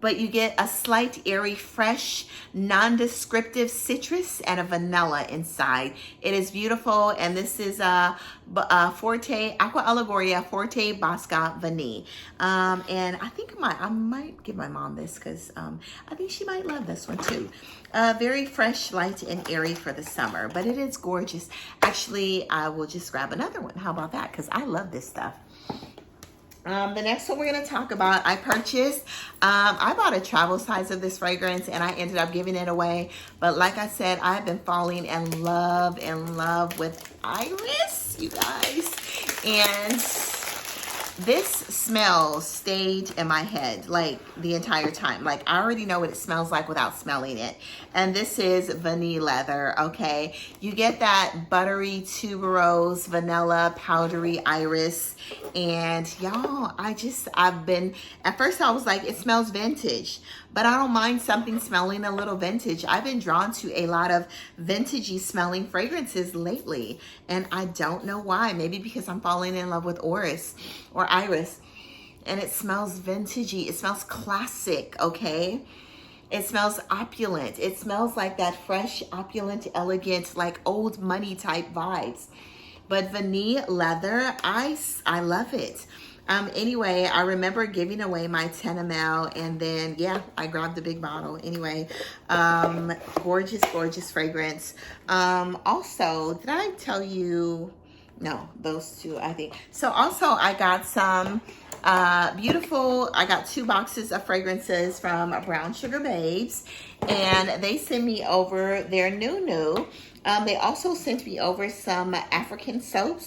but you get a slight, airy, fresh, non-descriptive citrus and a vanilla inside. It is beautiful, and this is Forte, Aqua Allegoria Forte Bosca Vanille. And I think I might give my mom this because I think she might love this one too. Very fresh, light, and airy for the summer, but it is gorgeous. Actually, I will just grab another one. How about that? Because I love this stuff. The next one we're going to talk about, I purchased, I bought a travel size of this fragrance and I ended up giving it away. But like I said, I've been falling in love with Iris, you guys. And this smell stayed in my head like the entire time. Like I already know what it smells like without smelling it. And this is Vanille Leather, okay? You get that buttery tuberose, vanilla, powdery iris. And y'all, at first I was like, it smells vintage. But I don't mind something smelling a little vintage. I've been drawn to a lot of vintagey smelling fragrances lately. And I don't know why. Maybe because I'm falling in love with Iris. And it smells vintagey. It smells classic, okay? It smells opulent. It smells like that fresh, opulent, elegant, like old money type vibes. But Vanille Leather, I love it. Anyway, I remember giving away my 10 ml and then, yeah, I grabbed the big bottle. Anyway, gorgeous, gorgeous fragrance. Also, did I tell you? No, those two, I think. So also, I got some I got 2 boxes of fragrances from Brown Sugar Babes, and they sent me over their new. They also sent me over some African soap,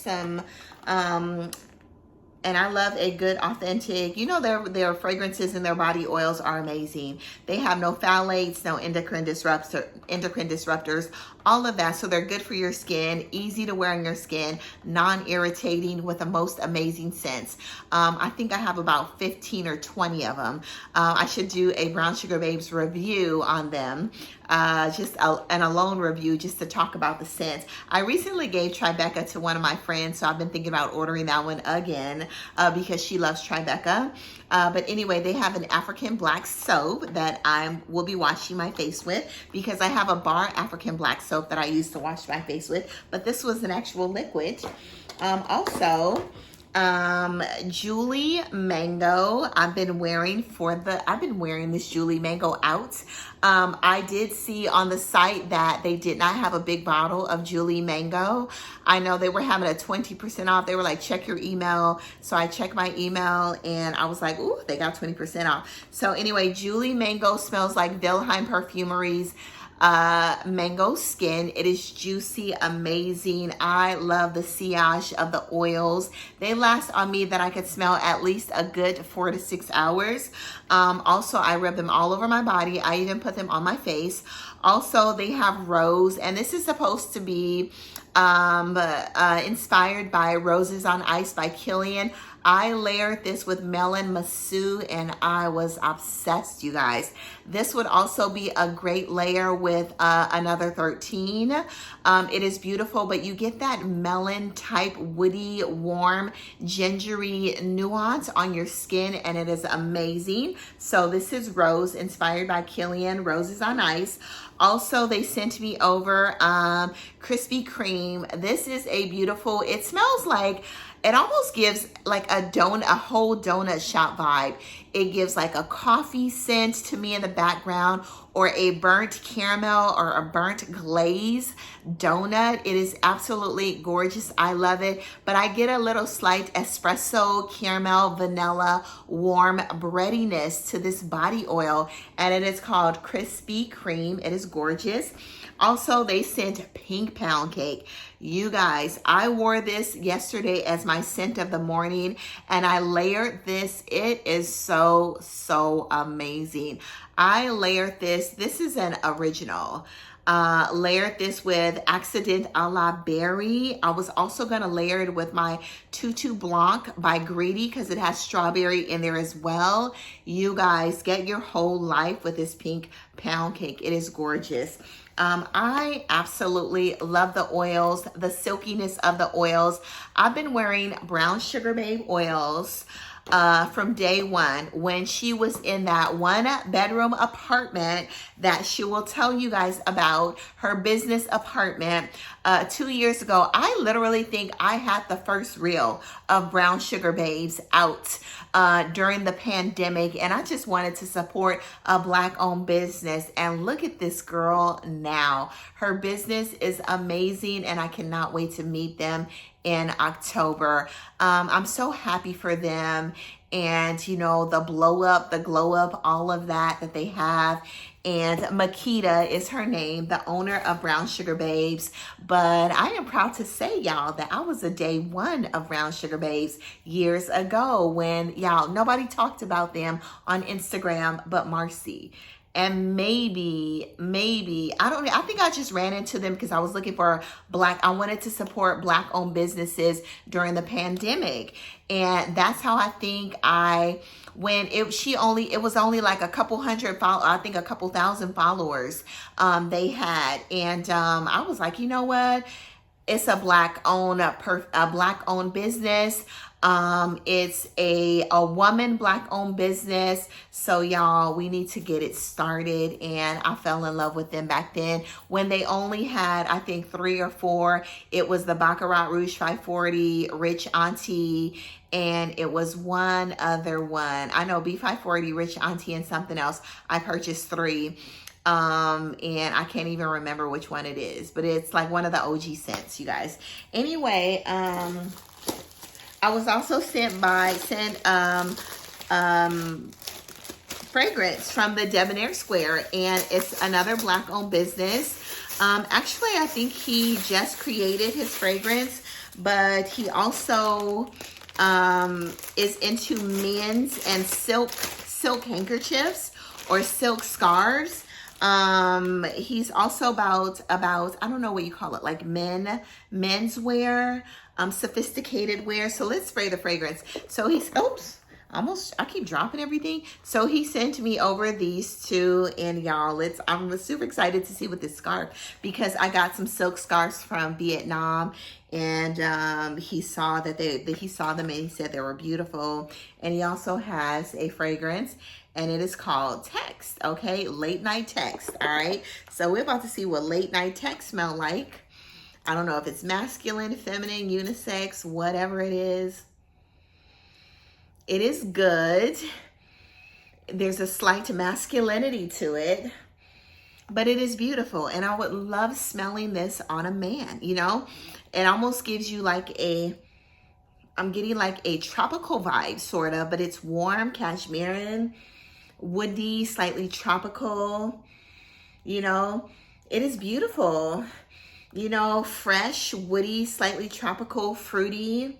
and I love a good authentic, you know, their fragrances and their body oils are amazing. They have no phthalates, no endocrine disruptors, all of that. So they're good for your skin, easy to wear on your skin, non-irritating with the most amazing scents. I think I have about 15 or 20 of them. I should do a Brown Sugar Babes review on them. An alone review just to talk about the scents. I recently gave Tribeca to one of my friends, so I've been thinking about ordering that one again. because she loves Tribeca. But anyway, they have an African black soap that I will be washing my face with, because I have a bar African black soap that I used to wash my face with, but this was an actual liquid. Also, Julie Mango. I've been wearing this Julie Mango out. I did see on the site that they did not have a big bottle of Julie Mango. I know they were having a 20% off. They were like, check your email. So I checked my email and I was like, ooh, they got 20% off. So anyway, Julie Mango smells like Wilhelm Perfumery's mango skin. It is juicy, amazing. I love the sillage of the oils. They last on me that I could smell at least a good 4 to 6 hours. Also, I rub them all over my body. I even put them on my face. Also, they have rose, and this is supposed to be inspired by Roses on Ice by Kilian. I layered this with Melon Masu and I was obsessed, you guys. This would also be a great layer with another 13. It is beautiful, but you get that melon type woody, warm, gingery nuance on your skin and it is amazing. So this is Rose, inspired by Kilian, Roses on Ice. Also, they sent me over Krispy Kreme. This is a beautiful, it smells like, it almost gives like a whole donut shop vibe. It gives like a coffee scent to me in the background, or a burnt caramel or a burnt glaze donut. It is absolutely gorgeous. I love it. But I get a little slight espresso, caramel, vanilla, warm breadiness to this body oil. And it is called Krispy Kreme. It is gorgeous. Also, they sent pink pound cake. You guys, I wore this yesterday as my scent of the morning and I layered this. It is so amazing. I layered this. This is an original. Layered this with Accident a la Berry. I was also going to layer it with my Tutu Blanc by Greedy because it has strawberry in there as well. You guys, get your whole life with this pink pound cake. It is gorgeous. I absolutely love the oils, the silkiness of the oils. I've been wearing Brown Sugar Babe oils from day one, when she was in that 1-bedroom apartment that she will tell you guys about, her business apartment 2 years ago. I literally think I had the first reel of Brown Sugar Babes out during the pandemic, and I just wanted to support a Black-owned business. And look at this girl now. Her business is amazing, and I cannot wait to meet them in October. I'm so happy for them, and you know, the blow up, the glow up, all of that they have. And Makita is her name, the owner of Brown Sugar Babes. But I am proud to say, y'all, that I was a day one of Brown Sugar Babes years ago when, y'all, nobody talked about them on Instagram but Marcy. And maybe, I think I just ran into them because I was looking for I wanted to support Black-owned businesses during the pandemic. And that's how I think it was only like a couple hundred I think a couple thousand followers they had. And I was like, you know what? It's a Black-owned business. It's a woman Black-owned business. So y'all, we need to get it started. And I fell in love with them back then when they only had, I think, 3 or 4. It was the Baccarat Rouge 540, Rich Auntie, and it was one other one. I know B540, Rich Auntie, and something else. I purchased 3. And I can't even remember which one it is, but it's like one of the OG scents, you guys. Anyway, I was also sent fragrance from the Debonair Square, and it's another Black-owned business. Actually, I think he just created his fragrance, but he also is into men's and silk handkerchiefs or silk scarves. He's also about I don't know what you call it, like men's wear, sophisticated wear. So let's spray the fragrance. So I keep dropping everything. So he sent me over these two, and y'all, I'm super excited to see what this scarf, because I got some silk scarves from Vietnam, and he saw that he saw them and he said they were beautiful. And he also has a fragrance, and it is called Text, okay? Late Night Text, all right? So we're about to see what Late Night Text smell like. I don't know if it's masculine, feminine, unisex, whatever it is. It is good. There's a slight masculinity to it, but it is beautiful. And I would love smelling this on a man, you know? It almost gives you like I'm getting like a tropical vibe, sort of, but it's warm, cashmere, woody, slightly tropical, you know? It is beautiful. You know, fresh, woody, slightly tropical, fruity,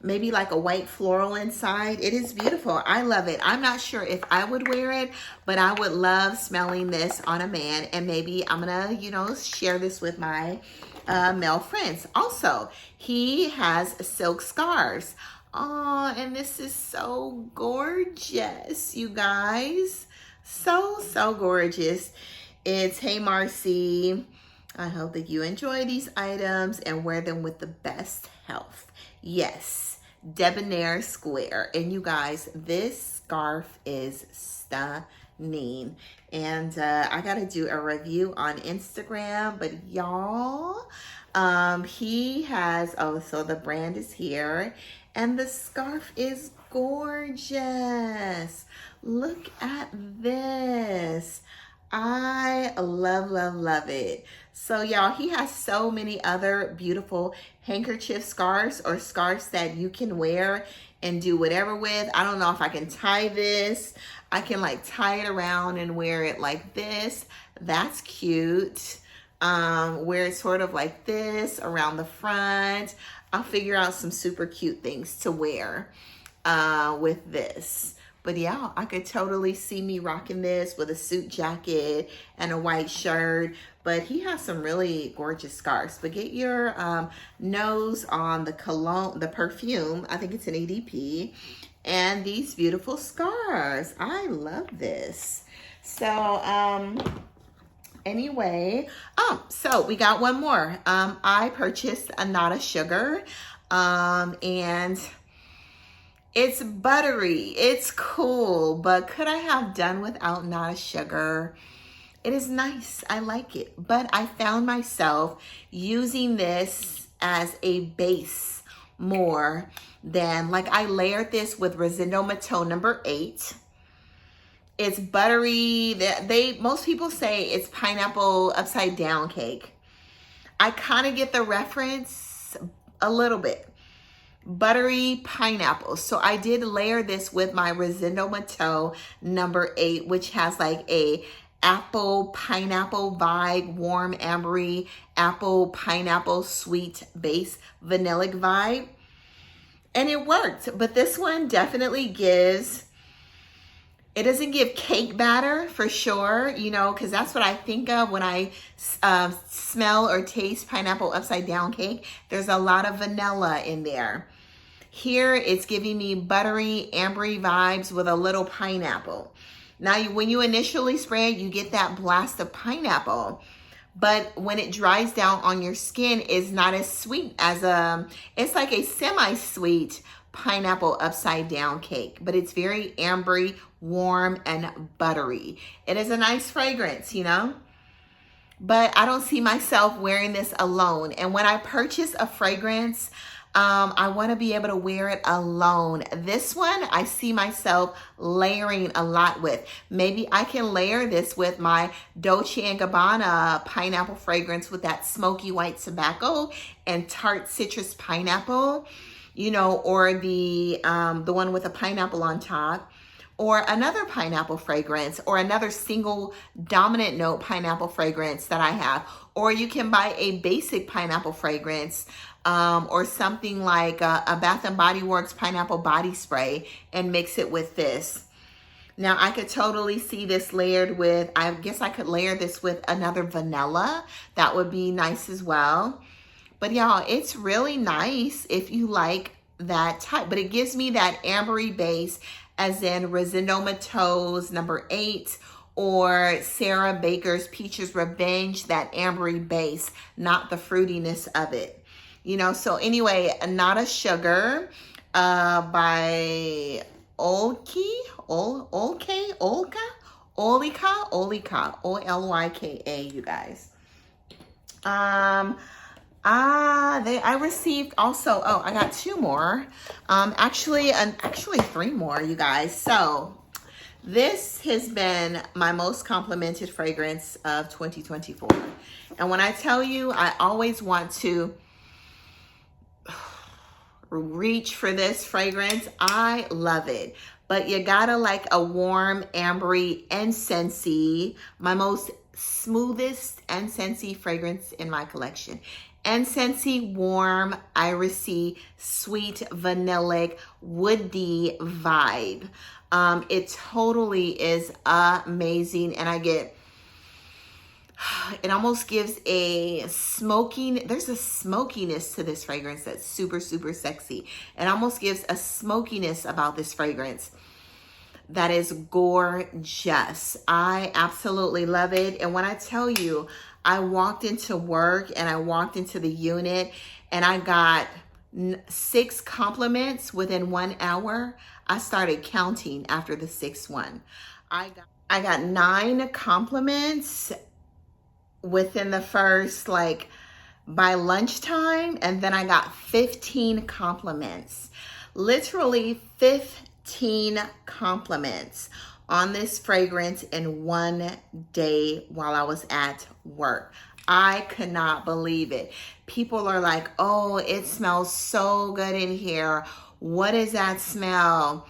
maybe like a white floral inside. It is beautiful. I love it. I'm not sure if I would wear it, but I would love smelling this on a man. And maybe I'm gonna, you know, share this with my male friends. Also, he has silk scarves. Oh, and this is so gorgeous, you guys. So gorgeous. It's Hey Marcy. I hope that you enjoy these items and wear them with the best health. Yes, Debonair Square. And you guys, this scarf is stunning. And I got to do a review on Instagram. But y'all, he has, so the brand is here. And the scarf is gorgeous. Look at this. I love it. So y'all, he has so many other beautiful handkerchief scarves, or scarves that you can wear and do whatever with. I don't know if I can tie this. I can like tie it around and wear it like this. That's cute. Wear it sort of like this around the front. I'll figure out some super cute things to wear with this. But yeah, I could totally see me rocking this with a suit jacket and a white shirt. But he has some really gorgeous scarves. But get your nose on the cologne, the perfume. I think it's an EDP. And these beautiful scarves. I love this. So, anyway. So we got one more. I purchased a Nota sugar. And it's buttery. It's cool. But could I have done without Nota sugar? It is nice. I like it. But I found myself using this as a base more than, like, I layered this with Rosendo Mateau number 8. It's buttery. Most people say it's pineapple upside down cake. I kind of get the reference a little bit. Buttery pineapple. So I did layer this with my Rosendo Mateau number 8, which has like a apple pineapple vibe, warm ambery apple pineapple sweet base vanillic vibe, and it worked. But this one definitely gives, it doesn't give cake batter for sure, you know, because that's what I think of when I smell or taste pineapple upside down cake. There's a lot of vanilla in there. Here it's giving me buttery ambery vibes with a little pineapple. Now, when you initially spray it, you get that blast of pineapple. But when it dries down on your skin, it's not as sweet as it's like a semi-sweet pineapple upside down cake. But it's very ambery, warm, and buttery. It is a nice fragrance, you know? But I don't see myself wearing this alone. And when I purchase a fragrance, I want to be able to wear it alone. This one, I see myself layering a lot with. Maybe I can layer this with my Dolce & Gabbana pineapple fragrance with that smoky white tobacco and tart citrus pineapple, you know, or the one with a pineapple on top, or another pineapple fragrance, or another single dominant note pineapple fragrance that I have. Or you can buy a basic pineapple fragrance, or something like a Bath & Body Works pineapple body spray, and mix it with this. Now, I could totally see this layered with, I guess I could layer this with another vanilla. That would be nice as well. But y'all, it's really nice if you like that type, but it gives me that ambery base, as in Resinomatoes number 8 or Sarah Baker's Peaches Revenge, that ambery base, not the fruitiness of it. You know, so anyway, Not a Sugar by Ulyka, Olyka, you guys. I received also, oh, I got 2 more. Actually 3 more, you guys. So this has been my most complimented fragrance of 2024. And when I tell you, I always want to reach for this fragrance. I love it. But you gotta like a warm, ambery, incensey, my most smoothest incensey fragrance in my collection. Incensey, warm, irisy, sweet, vanillic, woody vibe. It totally is amazing. And I get, it almost gives a smoking, there's a smokiness to this fragrance that's super, super sexy. It almost gives a smokiness about this fragrance that is gorgeous. I absolutely love it. And when I tell you, I walked into work and I walked into the unit and I got 6 compliments within 1 hour. I started counting after the 6th one. I got 9 compliments within the first, like, by lunchtime, and then I got 15 compliments. Literally 15 compliments on this fragrance in 1 day while I was at work. I could not believe it. People are like, oh, it smells so good in here. What is that smell?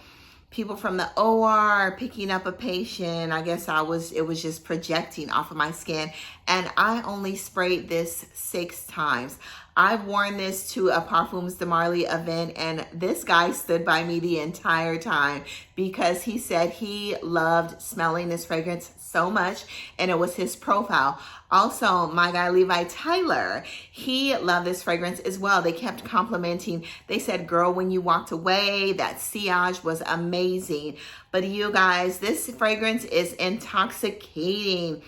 People from the OR picking up a patient. I guess it was just projecting off of my skin. And I only sprayed this 6 times. I've worn this to a Parfums de Marly event, and this guy stood by me the entire time because he said he loved smelling this fragrance so much, and it was his profile. Also, my guy Levi Tyler, he loved this fragrance as well. They kept complimenting. They said, girl, when you walked away, that sillage was amazing. But you guys, this fragrance is intoxicating.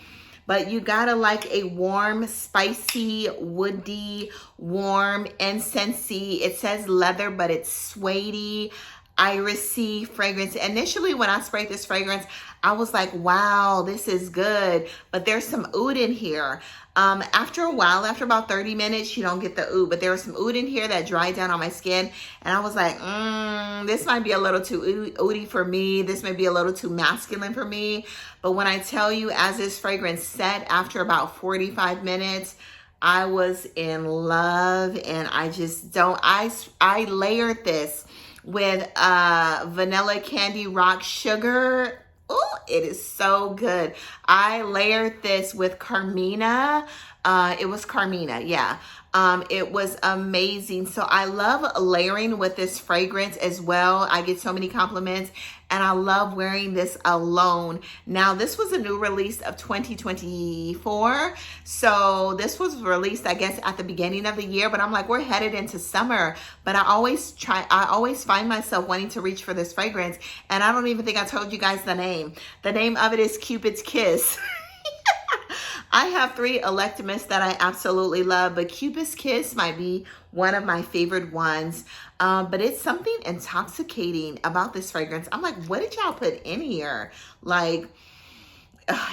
But you gotta like a warm, spicy, woody, warm, incensey. It says leather, but it's suedey, irisy fragrance. Initially, when I sprayed this fragrance, I was like, wow, this is good. But there's some oud in here. After a while, after about 30 minutes, you don't get the oud. But there was some oud in here that dried down on my skin. And I was like, this might be a little too oudy for me. This may be a little too masculine for me. But when I tell you, as this fragrance set after about 45 minutes, I was in love. And I just don't, I layered this with vanilla candy rock sugar. Oh, it is so good. I layered this with Carmina. It was Carmina, yeah. It was amazing. So I love layering with this fragrance as well. I get so many compliments, and I love wearing this alone. Now, this was a new release of 2024. So this was released, I guess, at the beginning of the year, but I'm like, we're headed into summer. But I always find myself wanting to reach for this fragrance. And I don't even think I told you guys the name. The name of it is Cupid's Kiss. I have 3 Electimus that I absolutely love, but Cupid's Kiss might be one of my favorite ones. But it's something intoxicating about this fragrance. I'm like, what did y'all put in here? Like,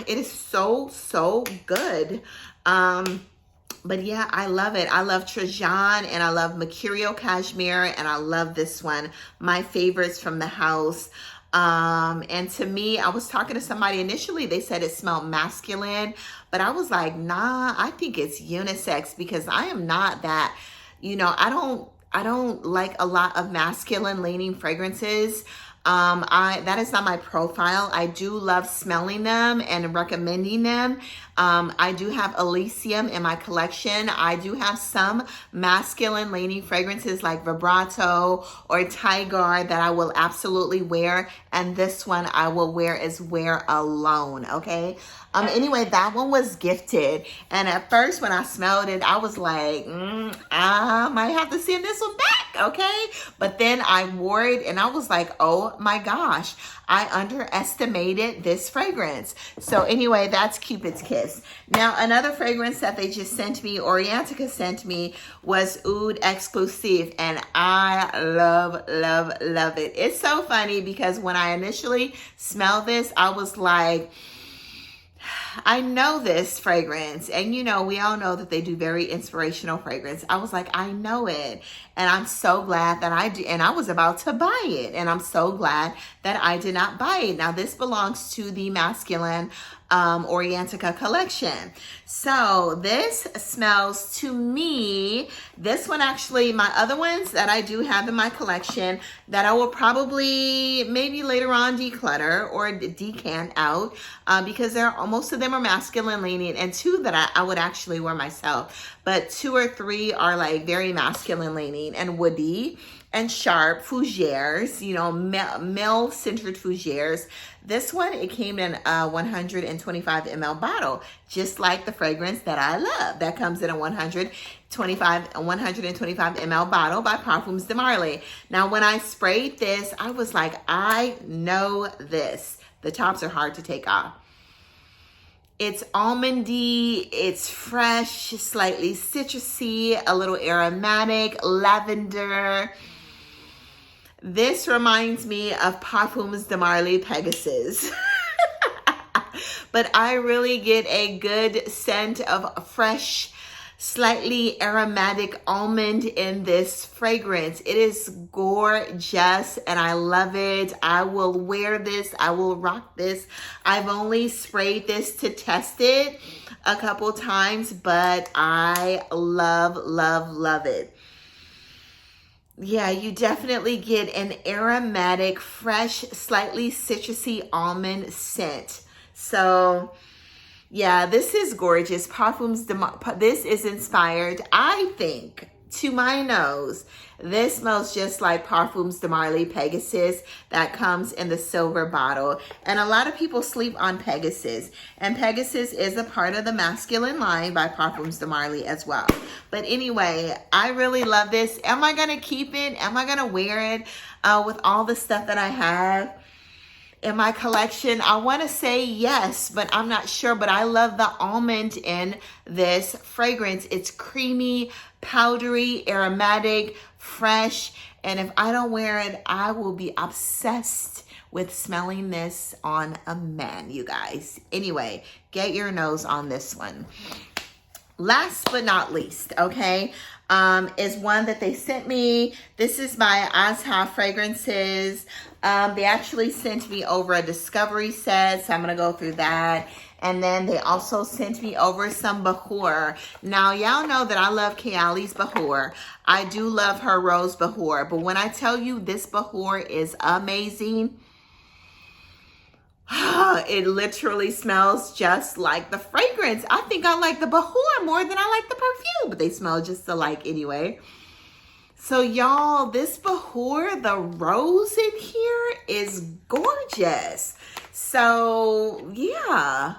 it is so, so good. But yeah, I love it. I love Trajan, and I love Mercurial Cashmere, and I love this one. My favorites from the house. And to me, I was talking to somebody initially, they said it smelled masculine, but I was like, nah, I think it's unisex, because I am not that, you know, I don't like a lot of masculine leaning fragrances. That is not my profile. I do love smelling them and recommending them. I do have Elysium in my collection. I do have some masculine leaning fragrances like Vibrato or Tiger that I will absolutely wear. And this one I will wear as wear alone, okay? Anyway, that one was gifted. And at first when I smelled it, I was like, I might have to send this one back, okay? But then I wore it and I was like, oh my gosh, I underestimated this fragrance. So anyway, that's Cupid's Kiss. Now, another fragrance that they just sent me, Orientica sent me, was Oud Exclusive. And I love, love, love it. It's so funny because when I initially smelled this, I was like, I know this fragrance, and you know, we all know that they do very inspirational fragrance. I was like, I know it, and I'm so glad that I do, and I was about to buy it, and I'm so glad that I did not buy it. Now, this belongs to the masculine Orientica collection. So this smells to me, this one actually, my other ones that I do have in my collection that I will probably maybe later on declutter or decant out because most of them are masculine leaning, and two that I would actually wear myself, but 2 or 3 are like very masculine leaning and woody and sharp fougères, you know, male-centered fougères. This one, it came in a 125 ml bottle, just like the fragrance that I love. That comes in a 125 ml bottle by Parfums de Marly. Now, when I sprayed this, I was like, I know this. The tops are hard to take off. It's almondy, it's fresh, slightly citrusy, a little aromatic, lavender. This reminds me of Parfums de Marly Pegasus. But I really get a good scent of fresh, slightly aromatic almond in this fragrance. It is gorgeous and I love it. I will wear this. I will rock this. I've only sprayed this to test it a couple times, but I love, love, love it. Yeah, you definitely get an aromatic, fresh, slightly citrusy almond scent. So yeah, this is gorgeous. This is inspired, I think, to my nose. This smells just like Parfums de Marly Pegasus that comes in the silver bottle. And a lot of people sleep on Pegasus. And Pegasus is a part of the masculine line by Parfums de Marly as well. But anyway, I really love this. Am I going to keep it? Am I going to wear it with all the stuff that I have in my collection? I want to say yes, but I'm not sure. But I love the almond in this fragrance. It's creamy, powdery, aromatic, fresh. And if I don't wear it, I will be obsessed with smelling this on a man, you guys. Anyway, get your nose on this one. Last but not least, okay, is one that they sent me. This is by Tahaa Fragrances. They actually sent me over a discovery set, so I'm going to go through that. And then they also sent me over some Bahur. Now, y'all know that I love Kayali's Bahur. I do love her Rose Bahur. But when I tell you this Bahur is amazing, it literally smells just like the fragrance. I think I like the Bahur more than I like the perfume, but they smell just alike anyway. So y'all, this Bahur, the rose in here is gorgeous. So yeah,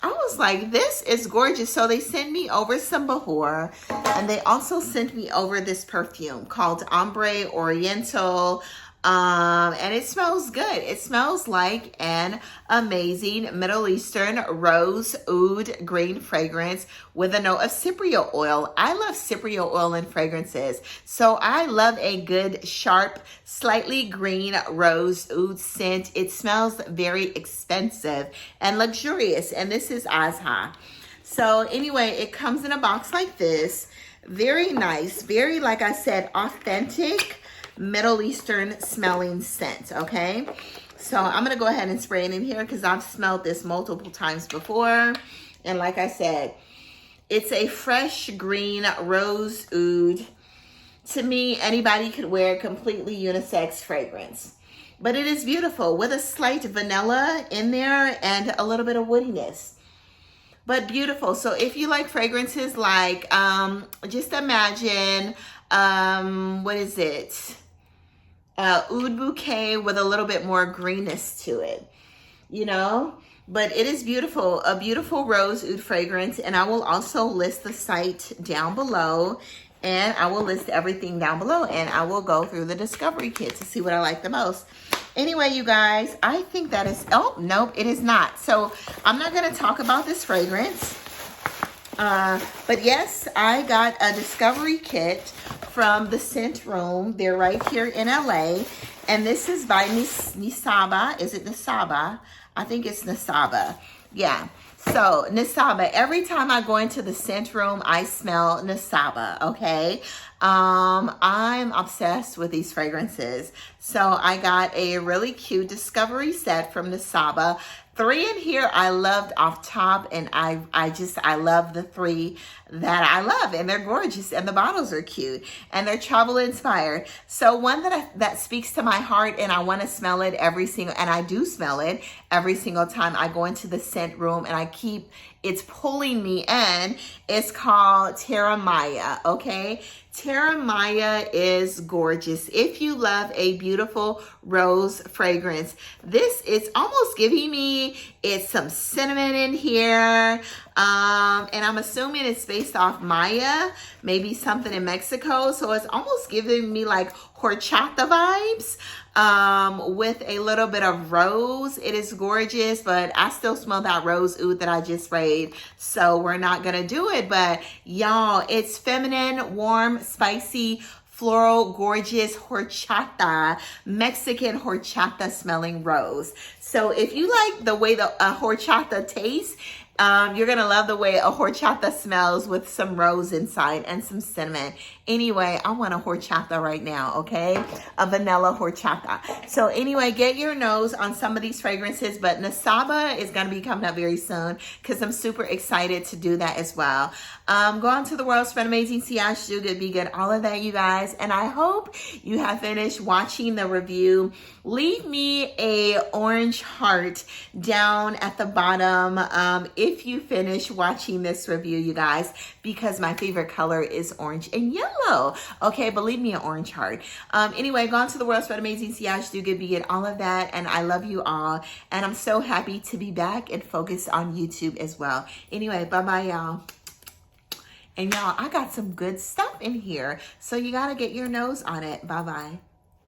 I was like, this is gorgeous. So they sent me over some Bahur, and they also sent me over this perfume called Ombre Oriental. And it smells good. It smells like an amazing Middle Eastern rose oud green fragrance with a note of cypriot oil. I love cypriot oil in fragrances. So I love a good, sharp, slightly green rose oud scent. It smells very expensive and luxurious. And this is Tahaa. So anyway, it comes in a box like this. Very nice. Very, like I said, authentic Middle Eastern smelling scent, okay? So I'm going to go ahead and spray it in here because I've smelled this multiple times before. And like I said, it's a fresh green rose oud. To me, anybody could wear a completely unisex fragrance. but it is beautiful with a slight vanilla in there and a little bit of woodiness. But beautiful. So if you like fragrances like, just imagine, what is it? Oud bouquet with a little bit more greenness to it, you know? But it is beautiful, a beautiful rose oud fragrance. And I will also list the site down below, and I will list everything down below, and I will go through the discovery kit to see what I like the most. Anyway, you guys, I think that is, oh, nope, it is not. So I'm not going to talk about this fragrance. But yes, I got a discovery kit from the Scent Room. They're right here in LA. And this is by Nissaba. Is it Nissaba? I think it's Nissaba. Yeah. So Nissaba, every time I go into the Scent Room, I smell Nissaba, okay? I'm obsessed with these fragrances. So I got a really cute discovery set from Nissaba. 3 in here I loved off top, and I love the 3 that I love, and they're gorgeous, and the bottles are cute, and they're travel inspired. So one that speaks to my heart, and I want to smell it and I do smell it every single time I go into the Scent Room, and it's pulling me in. It's called TIERRA Maya, okay? TIERRA Maya is gorgeous. If you love a beautiful rose fragrance, this is almost giving me, it's some cinnamon in here. And I'm assuming it's based off Maya, maybe something in Mexico. So it's almost giving me like horchata vibes, with a little bit of rose. It is gorgeous, but I still smell that rose oud that I just sprayed. So we're not gonna do it, but y'all, it's feminine, warm, spicy, floral, gorgeous horchata, Mexican horchata smelling rose. So if you like the way the horchata tastes, you're going to love the way a horchata smells with some rose inside and some cinnamon. Anyway, I want a horchata right now, okay? A vanilla horchata. So anyway, get your nose on some of these fragrances, but Nissaba is going to be coming up very soon because I'm super excited to do that as well. Go on to the world, spread amazing, see how do good, be good, all of that, you guys. And I hope you have finished watching the review. Leave me a orange heart down at the bottom if you finish watching this review, you guys, because my favorite color is orange and yellow. Okay, but leave me an orange heart. Anyway, go on to the world, spread amazing, see how do good, be good, all of that. And I love you all. And I'm so happy to be back and focused on YouTube as well. Anyway, bye-bye, y'all. And y'all, I got some good stuff in here. So you got to get your nose on it. Bye-bye.